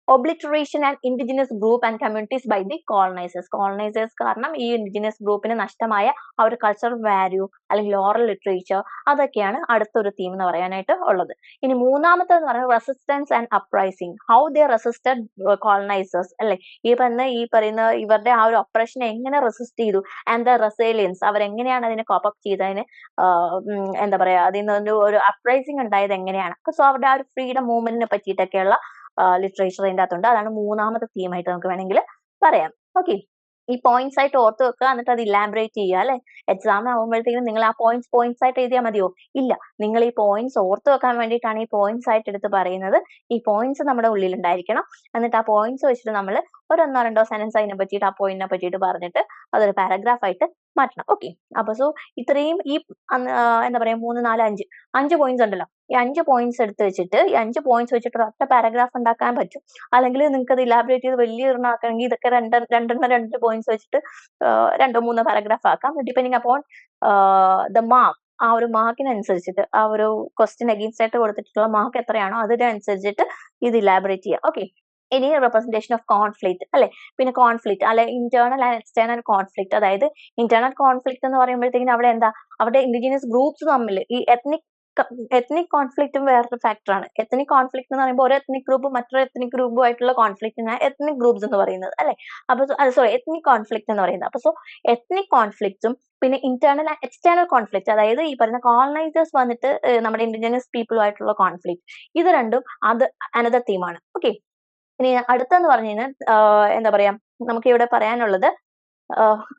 obliteration and indigenous group and communities by the colonizers കാരണം ഈ ഇൻഡിജിനസ് ഗ്രൂപ്പിന് നഷ്ടമായ ആ ഒരു കൾച്ചറൽ വാല്യൂ അല്ലെങ്കിൽ ഓറൽ ലിറ്ററേച്ചർ, അതൊക്കെയാണ് അടുത്തൊരു തീം എന്ന് പറയാനായിട്ട് ഉള്ളത്. ഇനി മൂന്നാമത്തെന്ന് പറയുന്നത് resistance and appraising, how they resisted colonisers അല്ലെ, ഈ പറയുന്ന ഇവരുടെ ആ ഒരു ഒപ്രഷനെ എങ്ങനെ റെസിസ്റ്റ് ചെയ്തു, ആൻഡ് ദ റെസിലിയൻസ്, അവരെങ്ങനെയാണ് അതിനെ കോപ്പപ്പ് ചെയ്തതിന് എന്താ പറയാ അതിൽ നിന്ന് ഒരു അപ്രൈസിങ് ഉണ്ടായത് എങ്ങനെയാണ്. സോ അവരുടെ ആ ഒരു ഫ്രീഡം മൂവ്മെന്റിനെ പറ്റിയിട്ടൊക്കെയുള്ള ലിറ്ററേച്ചർ അതിൻ്റെ അകത്തുണ്ട്. അതാണ് മൂന്നാമത്തെ തീമായിട്ട് നമുക്ക് വേണമെങ്കിൽ പറയാം. ഓക്കെ, ഈ പോയിന്റ്സ് ആയിട്ട് ഓർത്ത് വെക്കുക, എന്നിട്ട് അത് ഇലാബറേറ്റ് ചെയ്യുക അല്ലെ. എക്സാം ആകുമ്പോഴത്തേക്കും നിങ്ങൾ ആ പോയിന്റ്സ് ആയിട്ട് എഴുതിയാൽ മതിയോ? ഇല്ല, നിങ്ങൾ ഈ പോയിന്റ്സ് ഓർത്ത് വെക്കാൻ വേണ്ടിയിട്ടാണ് ഈ പോയിന്റ്സ് ആയിട്ട് എടുത്ത് പറയുന്നത്. ഈ പോയിന്റ്സ് നമ്മുടെ ഉള്ളിൽ ഉണ്ടായിരിക്കണം. എന്നിട്ട് ആ പോയിന്റ്സ് വെച്ചിട്ട് നമ്മൾ ഒന്നോ രണ്ടോ സെന്റൻസ് അതിനെ പറ്റിയിട്ട് ആ പോയിന്റിനെ പറ്റിയിട്ട് പറഞ്ഞിട്ട് അതൊരു പാരഗ്രാഫ് ആയിട്ട് മാറ്റണം. ഓക്കെ, അപ്പൊ സോ ഇത്രയും ഈ എന്താ പറയാ 3, 4, 5 പോയിന്റ്സ് ഉണ്ടല്ലോ. ഈ 5 പോയിന്റ്സ് എടുത്ത് വെച്ചിട്ട് ഈ 5 പോയിന്റ്സ് വെച്ചിട്ട് ഒറ്റ പാരഗ്രാഫ് ഉണ്ടാക്കാൻ പറ്റും. അല്ലെങ്കിൽ നിങ്ങൾക്ക് അത് ഇലാബറേറ്റ് ചെയ്ത് വലിയ ആക്കണമെങ്കിൽ ഇതൊക്കെ രണ്ട് പോയിന്റ്സ് വെച്ചിട്ട് 2-3 പാരഗ്രാഫ് ആക്കാം. ഡിപ്പെൻഡിങ് അപ്പോൺ ദ മാർക്ക്, ആ ഒരു മാർക്കിനനുസരിച്ചിട്ട്, ആ ഒരു ക്വസ്റ്റ്യൻ അഗെയിൻസ്റ്റ് ആയിട്ട് കൊടുത്തിട്ടുള്ള മാർക്ക് എത്രയാണോ അതിനനുസരിച്ചിട്ട് ഇത് ഇലാബറേറ്റ് ചെയ്യാം. ഓക്കെ, ഇനി റെപ്രസെന്റേഷൻ ഓഫ് കോൺഫ്ലിക്റ്റ് അല്ലെ. പിന്നെ കോൺഫ്ലിക്റ്റ് അല്ലെ, ഇന്റേണൽ ആൻഡ് എക്സ്റ്റേണൽ കോൺഫ്ലിക്റ്റ്. അതായത് ഇന്റേണൽ കോൺഫ്ലിക്റ്റ് എന്ന് പറയുമ്പോഴത്തേക്കും അവിടെ എന്താ, അവിടെ ഇൻഡിജിനസ് ഗ്രൂപ്പ്സ് തമ്മിൽ ഈ എത്നിക് കോൺഫ്ലിക്റ്റും വേറൊരു ഫാക്ടറാണ്. എത്നിക് കോൺഫ്ലിക്റ്റ് എന്ന് പറയുമ്പോൾ ഒരു എത്നിക് ഗ്രൂപ്പ് മറ്റൊരു എത്നിക് ഗ്രൂപ്പുമായിട്ടുള്ള കോൺഫ്ലിക്റ്റിനാണ് എത്നിക് ഗ്രൂപ്പ്സ് എന്ന് പറയുന്നത് അല്ലെ. അപ്പൊ എത്നിക് കോൺഫ്ലിക്റ്റ് എന്ന് പറയുന്നത്. അപ്പൊ സോ എത്നിക് കോൺഫ്ലിക്റ്റും പിന്നെ ഇന്റേണൽ ആൻഡ് എക്സ്റ്റേണൽ കോൺഫ്ലിക്റ്റ്, അതായത് ഈ പറയുന്ന കോളനൈസേഴ്സ് വന്നിട്ട് നമ്മുടെ ഇൻഡിജിനസ് പീപ്പിളുമായിട്ടുള്ള കോൺഫ്ലിക്റ്റ്, ഇത് രണ്ടും അത് അനദർ തീമാണ്. ഓക്കെ, ഇനി അടുത്തെന്ന് പറഞ്ഞു കഴിഞ്ഞാൽ എന്താ പറയാ, നമുക്ക് ഇവിടെ പറയാനുള്ളത്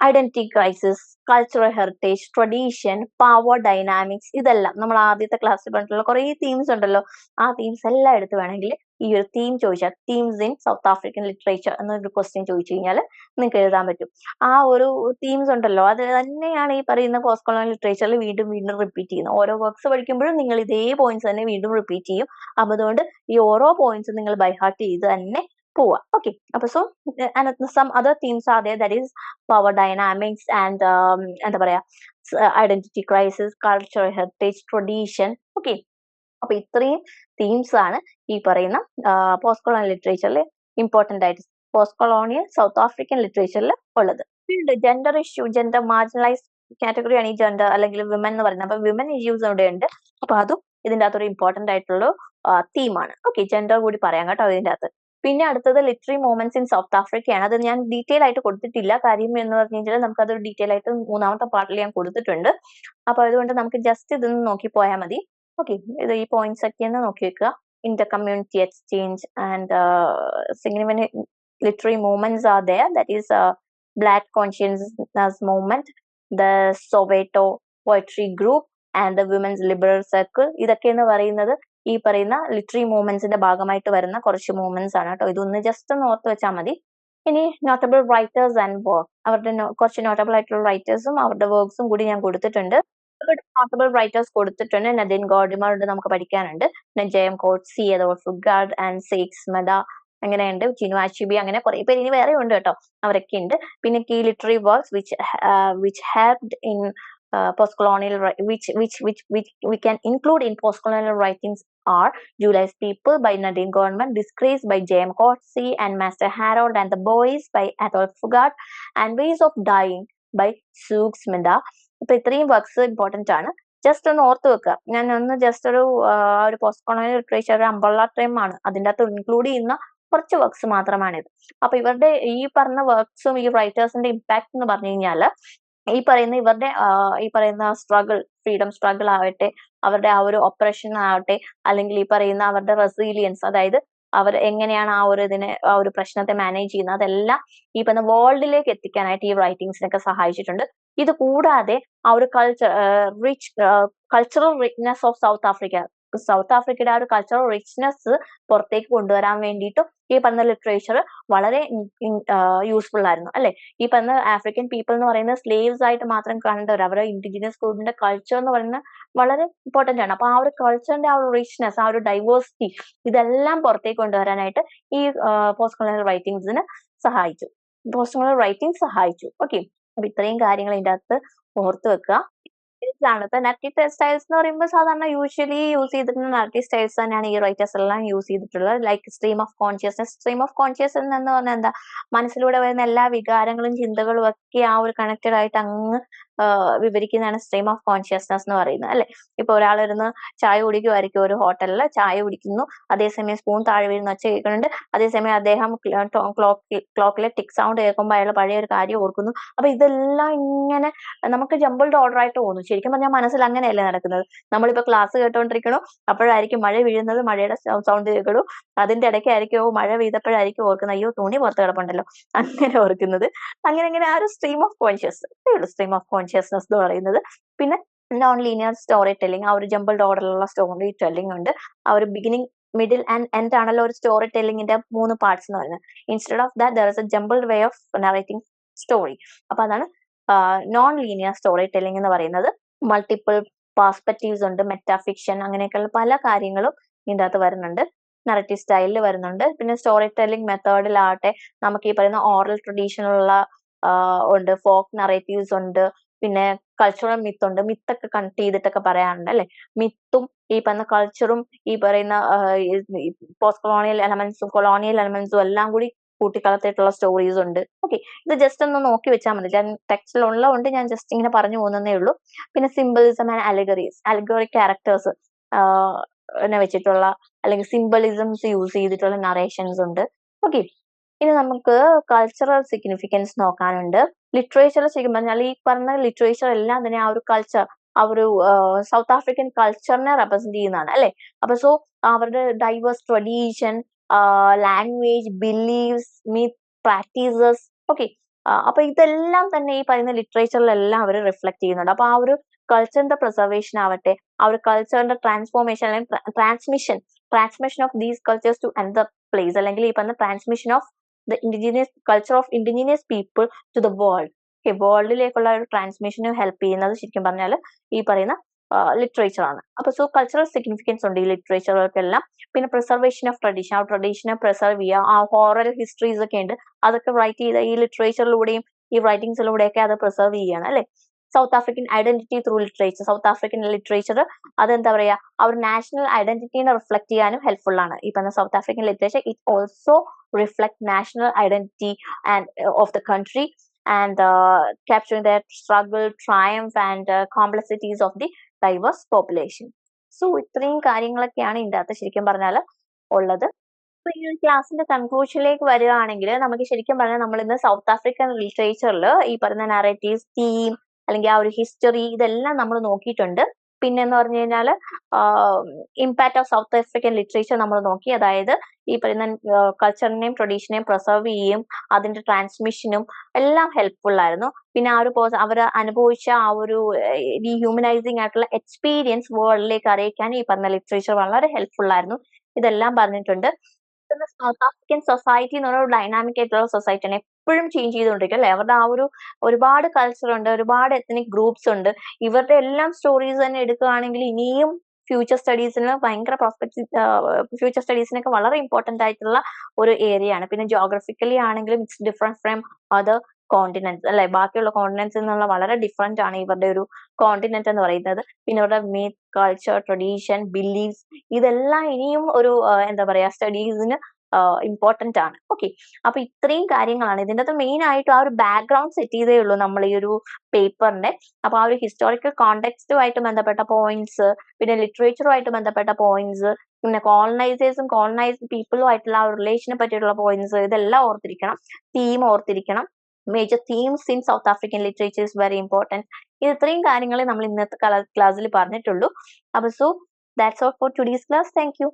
identity crisis, cultural heritage, tradition, power dynamics, ഇതെല്ലാം നമ്മൾ ആദ്യത്തെ ക്ലാസ്സിൽ പറഞ്ഞിട്ടുള്ള കുറെ തീംസ് ഉണ്ടല്ലോ. ആ തീംസ് എല്ലാം എടുത്ത് വേണമെങ്കിൽ ഈ ഒരു തീം ചോദിച്ചാൽ, themes in south African literature എന്നൊരു ക്വസ്റ്റ്യൻ ചോദിച്ചു കഴിഞ്ഞാൽ നിങ്ങൾക്ക് എഴുതാൻ പറ്റും. ആ ഒരു തീംസ് ഉണ്ടല്ലോ, അത് തന്നെയാണ് ഈ പറയുന്ന പോസ്റ്റ് കൊളോണിയൽ ലിറ്ററേച്ചറിൽ വീണ്ടും വീണ്ടും റിപ്പീറ്റ് ചെയ്യുന്നത്. ഓരോ വർക്ക്സ് പഠിക്കുമ്പോഴും നിങ്ങൾ ഇതേ പോയിന്റ്സ് തന്നെ വീണ്ടും റിപ്പീറ്റ് ചെയ്യും. അപ്പൊ അതുകൊണ്ട് ഈ ഓരോ പോയിന്റ്സും നിങ്ങൾ ബൈ ഹാർട്ട് ചെയ്ത് തന്നെ പോവാ. ഓക്കെ, അപ്പൊ so some other themes are there, that is power dynamics and എന്താ പറയാ identity crisis, cultural heritage, tradition. Okay, അപ്പൊ ഇത്രയും തീംസ് ആണ് ഈ പറയുന്ന പോസ്റ്റ് കൊളോണിയൽ ലിറ്ററേച്ചറിൽ ഇമ്പോർട്ടന്റ് ആയിട്ട് പോസ്റ്റ് കൊളോണിയൽ സൗത്ത് ആഫ്രിക്കൻ ലിറ്ററേച്ചറിൽ ഉള്ളത്. ജെൻഡർ ഇഷ്യൂ, ജെൻഡർ മാർജിനലൈസ് കാറ്റഗറിയാണ് ഈ ജെൻഡർ അല്ലെങ്കിൽ വിമൻ എന്ന് പറയുന്നത്. അപ്പൊ വിമൻ ഇഷ്യൂസ് ഇവിടെ ഉണ്ട്. അപ്പൊ അതും ഇതിന്റെ അകത്തൊരു ഇമ്പോർട്ടന്റ് ആയിട്ടുള്ള തീമാണ്. ഓക്കെ, ജെൻഡർ കൂടി പറയാം കേട്ടോ ഇതിന്റെ അകത്ത്. പിന്നെ അടുത്തത് ലിറ്റററി മൂവ്മെന്റ്സ് ഇൻ സൗത്ത് ആഫ്രിക്കയാണ്. അത് ഞാൻ ഡീറ്റെയിൽ ആയിട്ട് കൊടുത്തിട്ടില്ല. കാര്യം എന്ന് പറഞ്ഞു കഴിഞ്ഞാൽ നമുക്കത് ഡീറ്റെയിൽ ആയിട്ട് മൂന്നാമത്തെ പാർട്ടിൽ ഞാൻ കൊടുത്തിട്ടുണ്ട്. അപ്പൊ അതുകൊണ്ട് നമുക്ക് ജസ്റ്റ് ഇതൊന്ന് നോക്കി പോയാൽ മതി. ഓക്കെ, ഇത് ഈ പോയിന്റ്സ് ഒക്കെ ഒന്ന് നോക്കി വെക്കുക. Inter community exchange and significant literary movements are there. That is Black Consciousness Movement, the Soweto Poetry Group and the Women's Liberal Circle. ഇതൊക്കെ എന്ന് പറയുന്നത് ഈ പറയുന്ന ലിറ്ററി മൂവ്മെന്റ്സിന്റെ ഭാഗമായിട്ട് വരുന്ന കുറച്ച് മൂവ്മെന്റ്സ് ആണ് കേട്ടോ. ഇതൊന്ന് ജസ്റ്റ് ഒന്ന് ഓർത്ത് വെച്ചാൽ മതി. ഇനി നോട്ടബിൾ റൈറ്റേഴ്സ് ആൻഡ് വർക്ക്, അവരുടെ കുറച്ച് നോട്ടബിൾ ആയിട്ടുള്ള റൈറ്റേഴ്സും അവരുടെ വർക്ക്സും കൂടി ഞാൻ കൊടുത്തിട്ടുണ്ട്. നോട്ടബിൾ റൈറ്റേഴ്സ് കൊടുത്തിട്ടുണ്ട്. നദീൻ ഗോഡിമർ ഉണ്ട്, നമുക്ക് പഠിക്കാനുണ്ട്. പിന്നെ ജയം കോട്സി, അഡോൾഫ് ഫുഗാർഡ് ആൻഡ് സെയ്ക്സ് മെഡ, അങ്ങനെയുണ്ട്. ചിനു അച്ചിബി, അങ്ങനെ കുറെ പേര് ഇനി വേറെ ഉണ്ട് കേട്ടോ, അവരൊക്കെ ഉണ്ട്. പിന്നെ key literary works which helped in post-colonial which we can include in post-colonial writings are July's People by Nadine Gorman, Disgrace by J.M. Coetzee and Master Harold and the Boys by Adolf Fugard, and Ways of Dying by Sue Smida. ഇപ്പൊ ഇത്രയും works important ആണ്. Just ഒന്ന് ഓർത്ത് വെക്കുക. ഞാൻ ഒന്ന് just ഒരു post colonial literature ഒരു അംബ്രല്ല ടൈം ആണ്, അതിൻ്റെ അകത്ത് ഇൻക്ലൂഡ് ചെയ്യുന്ന കുറച്ച് വർക്ക്സ് മാത്രമാണിത്. അപ്പൊ ഇവരുടെ ഈ പറഞ്ഞ വർക്ക്സും ഈ റൈറ്റേഴ്സിന്റെ ഇമ്പാക്ട് എന്ന് പറഞ്ഞു കഴിഞ്ഞാൽ ഈ പറയുന്ന സ്ട്രഗിൾ, ഫ്രീഡം സ്ട്രഗിൾ ആവട്ടെ, അവരുടെ ആ ഒരു ഒപ്രഷൻ ആവട്ടെ, അല്ലെങ്കിൽ ഈ പറയുന്ന അവരുടെ റെസീലിയൻസ്, അതായത് അവർ എങ്ങനെയാണ് ആ ഒരു പ്രശ്നത്തെ മാനേജ് ചെയ്യുന്നത്, അതെല്ലാം ഈ പറഞ്ഞ വേൾഡിലേക്ക് എത്തിക്കാനായിട്ട് ഈ റൈറ്റിംഗ്സിനൊക്കെ സഹായിച്ചിട്ടുണ്ട്. ഇത് കൂടാതെ ആ ഒരു കൾച്ചറൽ റിച്ച്നെസ് ഓഫ് സൗത്ത് ആഫ്രിക്കയുടെ ആ ഒരു കൾച്ചറൽ റിച്ച്നെസ് പുറത്തേക്ക് കൊണ്ടുവരാൻ വേണ്ടിയിട്ടും ഈ പറഞ്ഞ ലിറ്ററേച്ചർ വളരെ യൂസ്ഫുൾ ആയിരുന്നു അല്ലെ. ഈ പറഞ്ഞ ആഫ്രിക്കൻ പീപ്പിൾ എന്ന് പറയുന്ന സ്ലേവ്സ് ആയിട്ട് മാത്രം കണ്ടവർ, അവരുടെ ഇൻഡിജിനസ് ഗ്രൂപ്പിന്റെ കൾച്ചർ എന്ന് പറയുന്നത് വളരെ ഇമ്പോർട്ടന്റ് ആണ്. അപ്പൊ ആ ഒരു കൾച്ചറിന്റെ ആ ഒരു റിച്ച്നെസ്, ആ ഒരു ഡൈവേഴ്സിറ്റി, ഇതെല്ലാം പുറത്തേക്ക് കൊണ്ടുവരാനായിട്ട് ഈ പോസ്റ്റ് കൊളോണിയൽ റൈറ്റിംഗ്സിന് സഹായിച്ചു. ഓക്കെ, അപ്പൊ ഇത്രയും കാര്യങ്ങൾ ഇതിന്റെ അകത്ത് ഓർത്ത് വെക്കുക. ആണ്. ഇപ്പൊ നറേറ്റീവ് ടെക്സ്റ്റൈൽസ് എന്ന് പറയുമ്പോൾ സാധാരണ യൂഷ്വലി യൂസ് ചെയ്തിട്ടുള്ള നറേറ്റീവ് സ്റ്റൈൽസ് തന്നെയാണ് ഈ റൈറ്റേഴ്സ് എല്ലാം യൂസ് ചെയ്തിട്ടുള്ളത്. ലൈക്ക് സ്ട്രീം ഓഫ് കോൺഷ്യസ്നെസ് എന്ന് പറഞ്ഞാൽ എന്താ, മനസ്സിലൂടെ വരുന്ന എല്ലാ വികാരങ്ങളും ചിന്തകളും ഒക്കെ ആ ഒരു കണക്റ്റഡ് ആയിട്ട് അങ്ങ് വിവരിക്കുന്നതാണ് സ്ട്രീം ഓഫ് കോൺഷ്യസ്നെസ് എന്ന് പറയുന്നത് അല്ലെ. ഇപ്പൊ ഒരാളിരുന്ന് ചായ കുടിക്കുമായിരിക്കും, ഒരു ഹോട്ടലിൽ ചായ കുടിക്കുന്നു, അതേസമയം സ്പൂൺ താഴെ വീഴുന്ന ഒച്ച കേൾക്കുന്നുണ്ട്, അതേസമയം അദ്ദേഹം ക്ലോക്കിലെ ടിക് സൗണ്ട് കേൾക്കുമ്പോൾ അയാൾ പഴയ ഒരു കാര്യം ഓർക്കുന്നു. അപ്പൊ ഇതെല്ലാം ഇങ്ങനെ നമുക്ക് ജമ്പിൾഡ് ഓർഡർ ആയിട്ട് തോന്നും. ശരിക്കും പറഞ്ഞാൽ മനസ്സിൽ അങ്ങനെയല്ലേ നടക്കുന്നത്. നമ്മളിപ്പോ ക്ലാസ് കേട്ടോണ്ടിരിക്കണോ, അപ്പോഴായിരിക്കും മഴ വീഴുന്നത്, മഴയുടെ സൗണ്ട് കേൾക്കണു, അതിന്റെ ഇടയ്ക്കായിരിക്കും മഴ പെയ്തപ്പോഴായിരിക്കും ഓർക്കുന്നത് അയ്യോ തുണി പുറത്ത് കിടപ്പുണ്ടല്ലോ, അങ്ങനെ ഓർക്കുന്നത്. അങ്ങനെ ആ ഒരു സ്ട്രീം ഓഫ് കോൺഷ്യസ്നെസ് എന്ന് പറയുന്നത്. പിന്നെ നോൺ ലീനിയർ സ്റ്റോറി ടെല്ലിംഗ്, ആ ഒരു ജമ്പിൾഡ് ഓർഡറിലുള്ള സ്റ്റോറി ടെല്ലിംഗ് ഉണ്ട്. ആ ഒരു ബിഗിനിങ്, മിഡിൽ ആൻഡ് എൻഡ് ആണല്ലോ ഒരു സ്റ്റോറി ടെല്ലിങ്ങിന്റെ 3 പാർട്സ് എന്ന് പറയുന്നത്. Instead of that there is A jumbled way of narrating story. അപ്പൊ അതാണ് നോൺ ലീനിയർ സ്റ്റോറി ടെല്ലിംഗ് എന്ന് പറയുന്നത്. മൾട്ടിപ്പിൾ പെർസ്പെക്റ്റീവ്സ് ഉണ്ട്, മെറ്റാഫിക്ഷൻ, അങ്ങനെയൊക്കെയുള്ള പല കാര്യങ്ങളും ഇതിൻ്റെ അകത്ത് വരുന്നുണ്ട്. നറേറ്റീവ് സ്റ്റൈലിൽ വരുന്നുണ്ട്. പിന്നെ സ്റ്റോറി ടെല്ലിംഗ് മെത്തേഡിലാവട്ടെ നമുക്ക് ഈ പറയുന്ന ഓറൽ ട്രഡീഷനുള്ള ഉണ്ട്, ഫോക്ക് നറേറ്റീവ്സ് ഉണ്ട്, പിന്നെ കൾച്ചറൽ മിത്ത് ഉണ്ട്. മിത്തൊക്കെ കണക്ട് ചെയ്തിട്ടൊക്കെ പറയാറുണ്ട് അല്ലെ. മിത്തും ഈ പറഞ്ഞ കൾച്ചറും ഈ പറയുന്ന പോസ്റ്റ് കൊളോണിയൽ എലമെന്റ്സും എല്ലാം കൂടി കൂട്ടിക്കലർത്തിയിട്ടുള്ള സ്റ്റോറീസ് ഉണ്ട്. ഓക്കെ, ഇത് ജസ്റ്റ് ഒന്ന് നോക്കി വെച്ചാൽ മതി. ഞാൻ ടെക്സ്റ്റിൽ ഉള്ളതുകൊണ്ട് ഞാൻ ജസ്റ്റ് ഇങ്ങനെ പറഞ്ഞു പോകുന്നതേ ഉള്ളൂ. പിന്നെ സിംബലിസം ആൻഡ് അലഗറിക് ക്യാരക്ടേഴ്സ് വെച്ചിട്ടുള്ള അല്ലെങ്കിൽ സിംബലിസംസ് യൂസ് ചെയ്തിട്ടുള്ള നറേഷൻസ് ഉണ്ട്. ഓക്കെ, ഇനി നമുക്ക് കൾച്ചറൽ സിഗ്നിഫിക്കൻസ് നോക്കാനുണ്ട്. ലിറ്ററേച്ചർ ശരിക്കും പറഞ്ഞാൽ ഈ പറഞ്ഞ ലിറ്ററേച്ചർ എല്ലാം തന്നെ ആ ഒരു കൾച്ചർ, ആ ഒരു സൗത്ത് ആഫ്രിക്കൻ കൾച്ചറിനെ റെപ്രസെന്റ് ചെയ്യുന്നതാണ് അല്ലെ. അപ്പൊ സോ അവരുടെ diverse tradition, language, beliefs, myth, practices, okay, അപ്പൊ ഇതെല്ലാം തന്നെ ഈ പറയുന്ന ലിറ്ററേച്ചറിലെല്ലാം അവർ റിഫ്ലക്ട് ചെയ്യുന്നുണ്ട്. അപ്പൊ ആ ഒരു കൾച്ചറിന്റെ പ്രിസർവേഷൻ ആവട്ടെ, ആ ഒരു കൾച്ചറിന്റെ ട്രാൻസ്ഫോർമേഷൻ അല്ലെങ്കിൽ transmission of these cultures to another place, അല്ലെങ്കിൽ ഈ പറഞ്ഞ transmission of the culture of indigenous people to the world. വേൾഡിലേക്കുള്ള ഒരു ട്രാൻസ്മിഷന് ഹെൽപ്പ് ചെയ്യുന്നത് ശരിക്കും പറഞ്ഞാൽ ഈ പറയുന്ന ലിറ്ററേച്ചർ ആണ്. അപ്പൊ സോ കൾച്ചറൽ സിഗ്നിഫിക്കൻസ് ഉണ്ട് ഈ ലിറ്ററേച്ചറുകൾക്കെല്ലാം. പിന്നെ പ്രിസർവേഷൻ ഓഫ് ട്രഡീഷൻ, ആ ട്രഡീഷനെ പ്രിസർവ് ചെയ്യുക, ആ ഹോറൽ ഹിസ്റ്ററീസ് ഒക്കെ ഉണ്ട്, അതൊക്കെ റൈറ്റ് ചെയ്ത ഈ ലിറ്ററേച്ചറിലൂടെയും ഈ റൈറ്റിംഗ്സിലൂടെയൊക്കെ അത് പ്രിസർവ് ചെയ്യണം അല്ലെ. South African identity through literature, South African literature അതെന്താ പറയാ, ആ ഒരു നാഷണൽ ഐഡന്റിറ്റിനെ റിഫ്ലക്ട് ചെയ്യാനും ഹെൽപ്ഫുൾ ആണ്. ഈ പറഞ്ഞ south African literature it also reflect national identity and of the country and capturing their struggle, triumph and complexities of the diverse population. So ഇത്രയും കാര്യങ്ങളൊക്കെയാണ് ഇതിൻ്റെ അകത്ത് ശരിക്കും പറഞ്ഞാൽ ഉള്ളത്. അപ്പൊ ഈ ഒരു ക്ലാസ്സിന്റെ കൺക്ലൂഷനിലേക്ക് വരികയാണെങ്കിൽ നമുക്ക് ശരിക്കും പറഞ്ഞാൽ നമ്മൾ ഇന്ന് സൗത്ത് ആഫ്രിക്കൻ ലിറ്ററേച്ചറിൽ ഈ പറയുന്ന നറേറ്റീവ്സ്, തീം അല്ലെങ്കിൽ ആ ഒരു ഹിസ്റ്ററി, ഇതെല്ലാം നമ്മൾ നോക്കിയിട്ടുണ്ട്. പിന്നെന്ന് പറഞ്ഞു കഴിഞ്ഞാൽ impact of south African literature നമ്മൾ നോക്കി. അതായത് ഈ പറയുന്ന കൾച്ചറിനെയും ട്രഡീഷനെയും പ്രിസർവ് ചെയ്യുകയും അതിന്റെ ട്രാൻസ്മിഷനും എല്ലാം ഹെൽപ്ഫുൾ ആയിരുന്നു. പിന്നെ ആ ഒരു അവർ അനുഭവിച്ച ആ ഒരു ഡീഹ്യൂമനൈസിങ് ആയിട്ടുള്ള എക്സ്പീരിയൻസ് വേൾഡിലേക്ക് അറിയിക്കാൻ ഈ പറഞ്ഞ ലിറ്ററേച്ചർ വളരെ ഹെൽപ്ഫുൾ ആയിരുന്നു. ഇതെല്ലാം പറഞ്ഞിട്ടുണ്ട്. സൗത്ത് ആഫ്രിക്കൻ സൊസൈറ്റി എന്ന് പറഞ്ഞ ഡൈനാമിക് ആയിട്ടുള്ള സൊസൈറ്റിയാണ്. എപ്പോഴും ചേഞ്ച് ചെയ്തുകൊണ്ടിരിക്കും അല്ലെ. അവരുടെ ആ ഒരു ഒരുപാട് കൾച്ചർ ഉണ്ട്, ഒരുപാട് എത്നിക് ഗ്രൂപ്പ്സ് ഉണ്ട്. ഇവരുടെ എല്ലാം സ്റ്റോറീസ് തന്നെ എടുക്കുകയാണെങ്കിൽ ഇനിയും ഫ്യൂച്ചർ സ്റ്റഡീസിന് ഭയങ്കര ഫ്യൂച്ചർ സ്റ്റഡീസിനൊക്കെ വളരെ ഇമ്പോർട്ടന്റ് ആയിട്ടുള്ള ഒരു ഏരിയ ആണ്. പിന്നെ ജോഗ്രഫിക്കലി ആണെങ്കിലും it's different from other continents അല്ലെ. ബാക്കിയുള്ള കോണ്ടിനെന്റ്സിൽ നിന്നുള്ള വളരെ ഡിഫറെന്റ് ആണ് ഇവരുടെ ഒരു കോണ്ടിനെന്റ് എന്ന് പറയുന്നത്. പിന്നെ ഇവരുടെ മീത്ത്, കൾച്ചർ, ട്രഡീഷൻ, ബിലീഫ്സ് ഇതെല്ലാം ഇനിയും ഒരു എന്താ പറയാ സ്റ്റഡീസിന് ഇമ്പോർട്ടന്റ് ആണ്. ഓക്കെ, അപ്പൊ ഇത്രയും കാര്യങ്ങളാണ് ഇതിന്റെ മെയിൻ ആയിട്ട്. ആ ഒരു ബാക്ക്ഗ്രൗണ്ട് സെറ്റ് ചെയ്തേ ഉള്ളൂ നമ്മൾ ഈ ഒരു പേപ്പറിന്റെ. അപ്പൊ ആ ഒരു ഹിസ്റ്റോറിക്കൽ കോണ്ടെക്സ്റ്റുമായിട്ട് ബന്ധപ്പെട്ട പോയിന്റ്സ്, പിന്നെ ലിറ്ററേച്ചറുമായിട്ട് ബന്ധപ്പെട്ട പോയിന്റ്സ്, പിന്നെ കോളനൈസേഴ്സും കോളനൈസ്ഡ് പീപ്പിളും ആയിട്ടുള്ള ആ ഒരു റിലേഷനെ പറ്റിയിട്ടുള്ള പോയിന്റ്സ്, ഇതെല്ലാം ഓർത്തിരിക്കണം. തീം ഓർത്തിരിക്കണം. Major themes in south African literature is very important. ഇത് ഇത്രയും കാര്യങ്ങളെ നമ്മൾ ഇന്നത്തെ ക്ലാസ്സിൽ പറഞ്ഞിട്ടുള്ളൂ. അപ്പൊ so that's all for today's class. Thank you.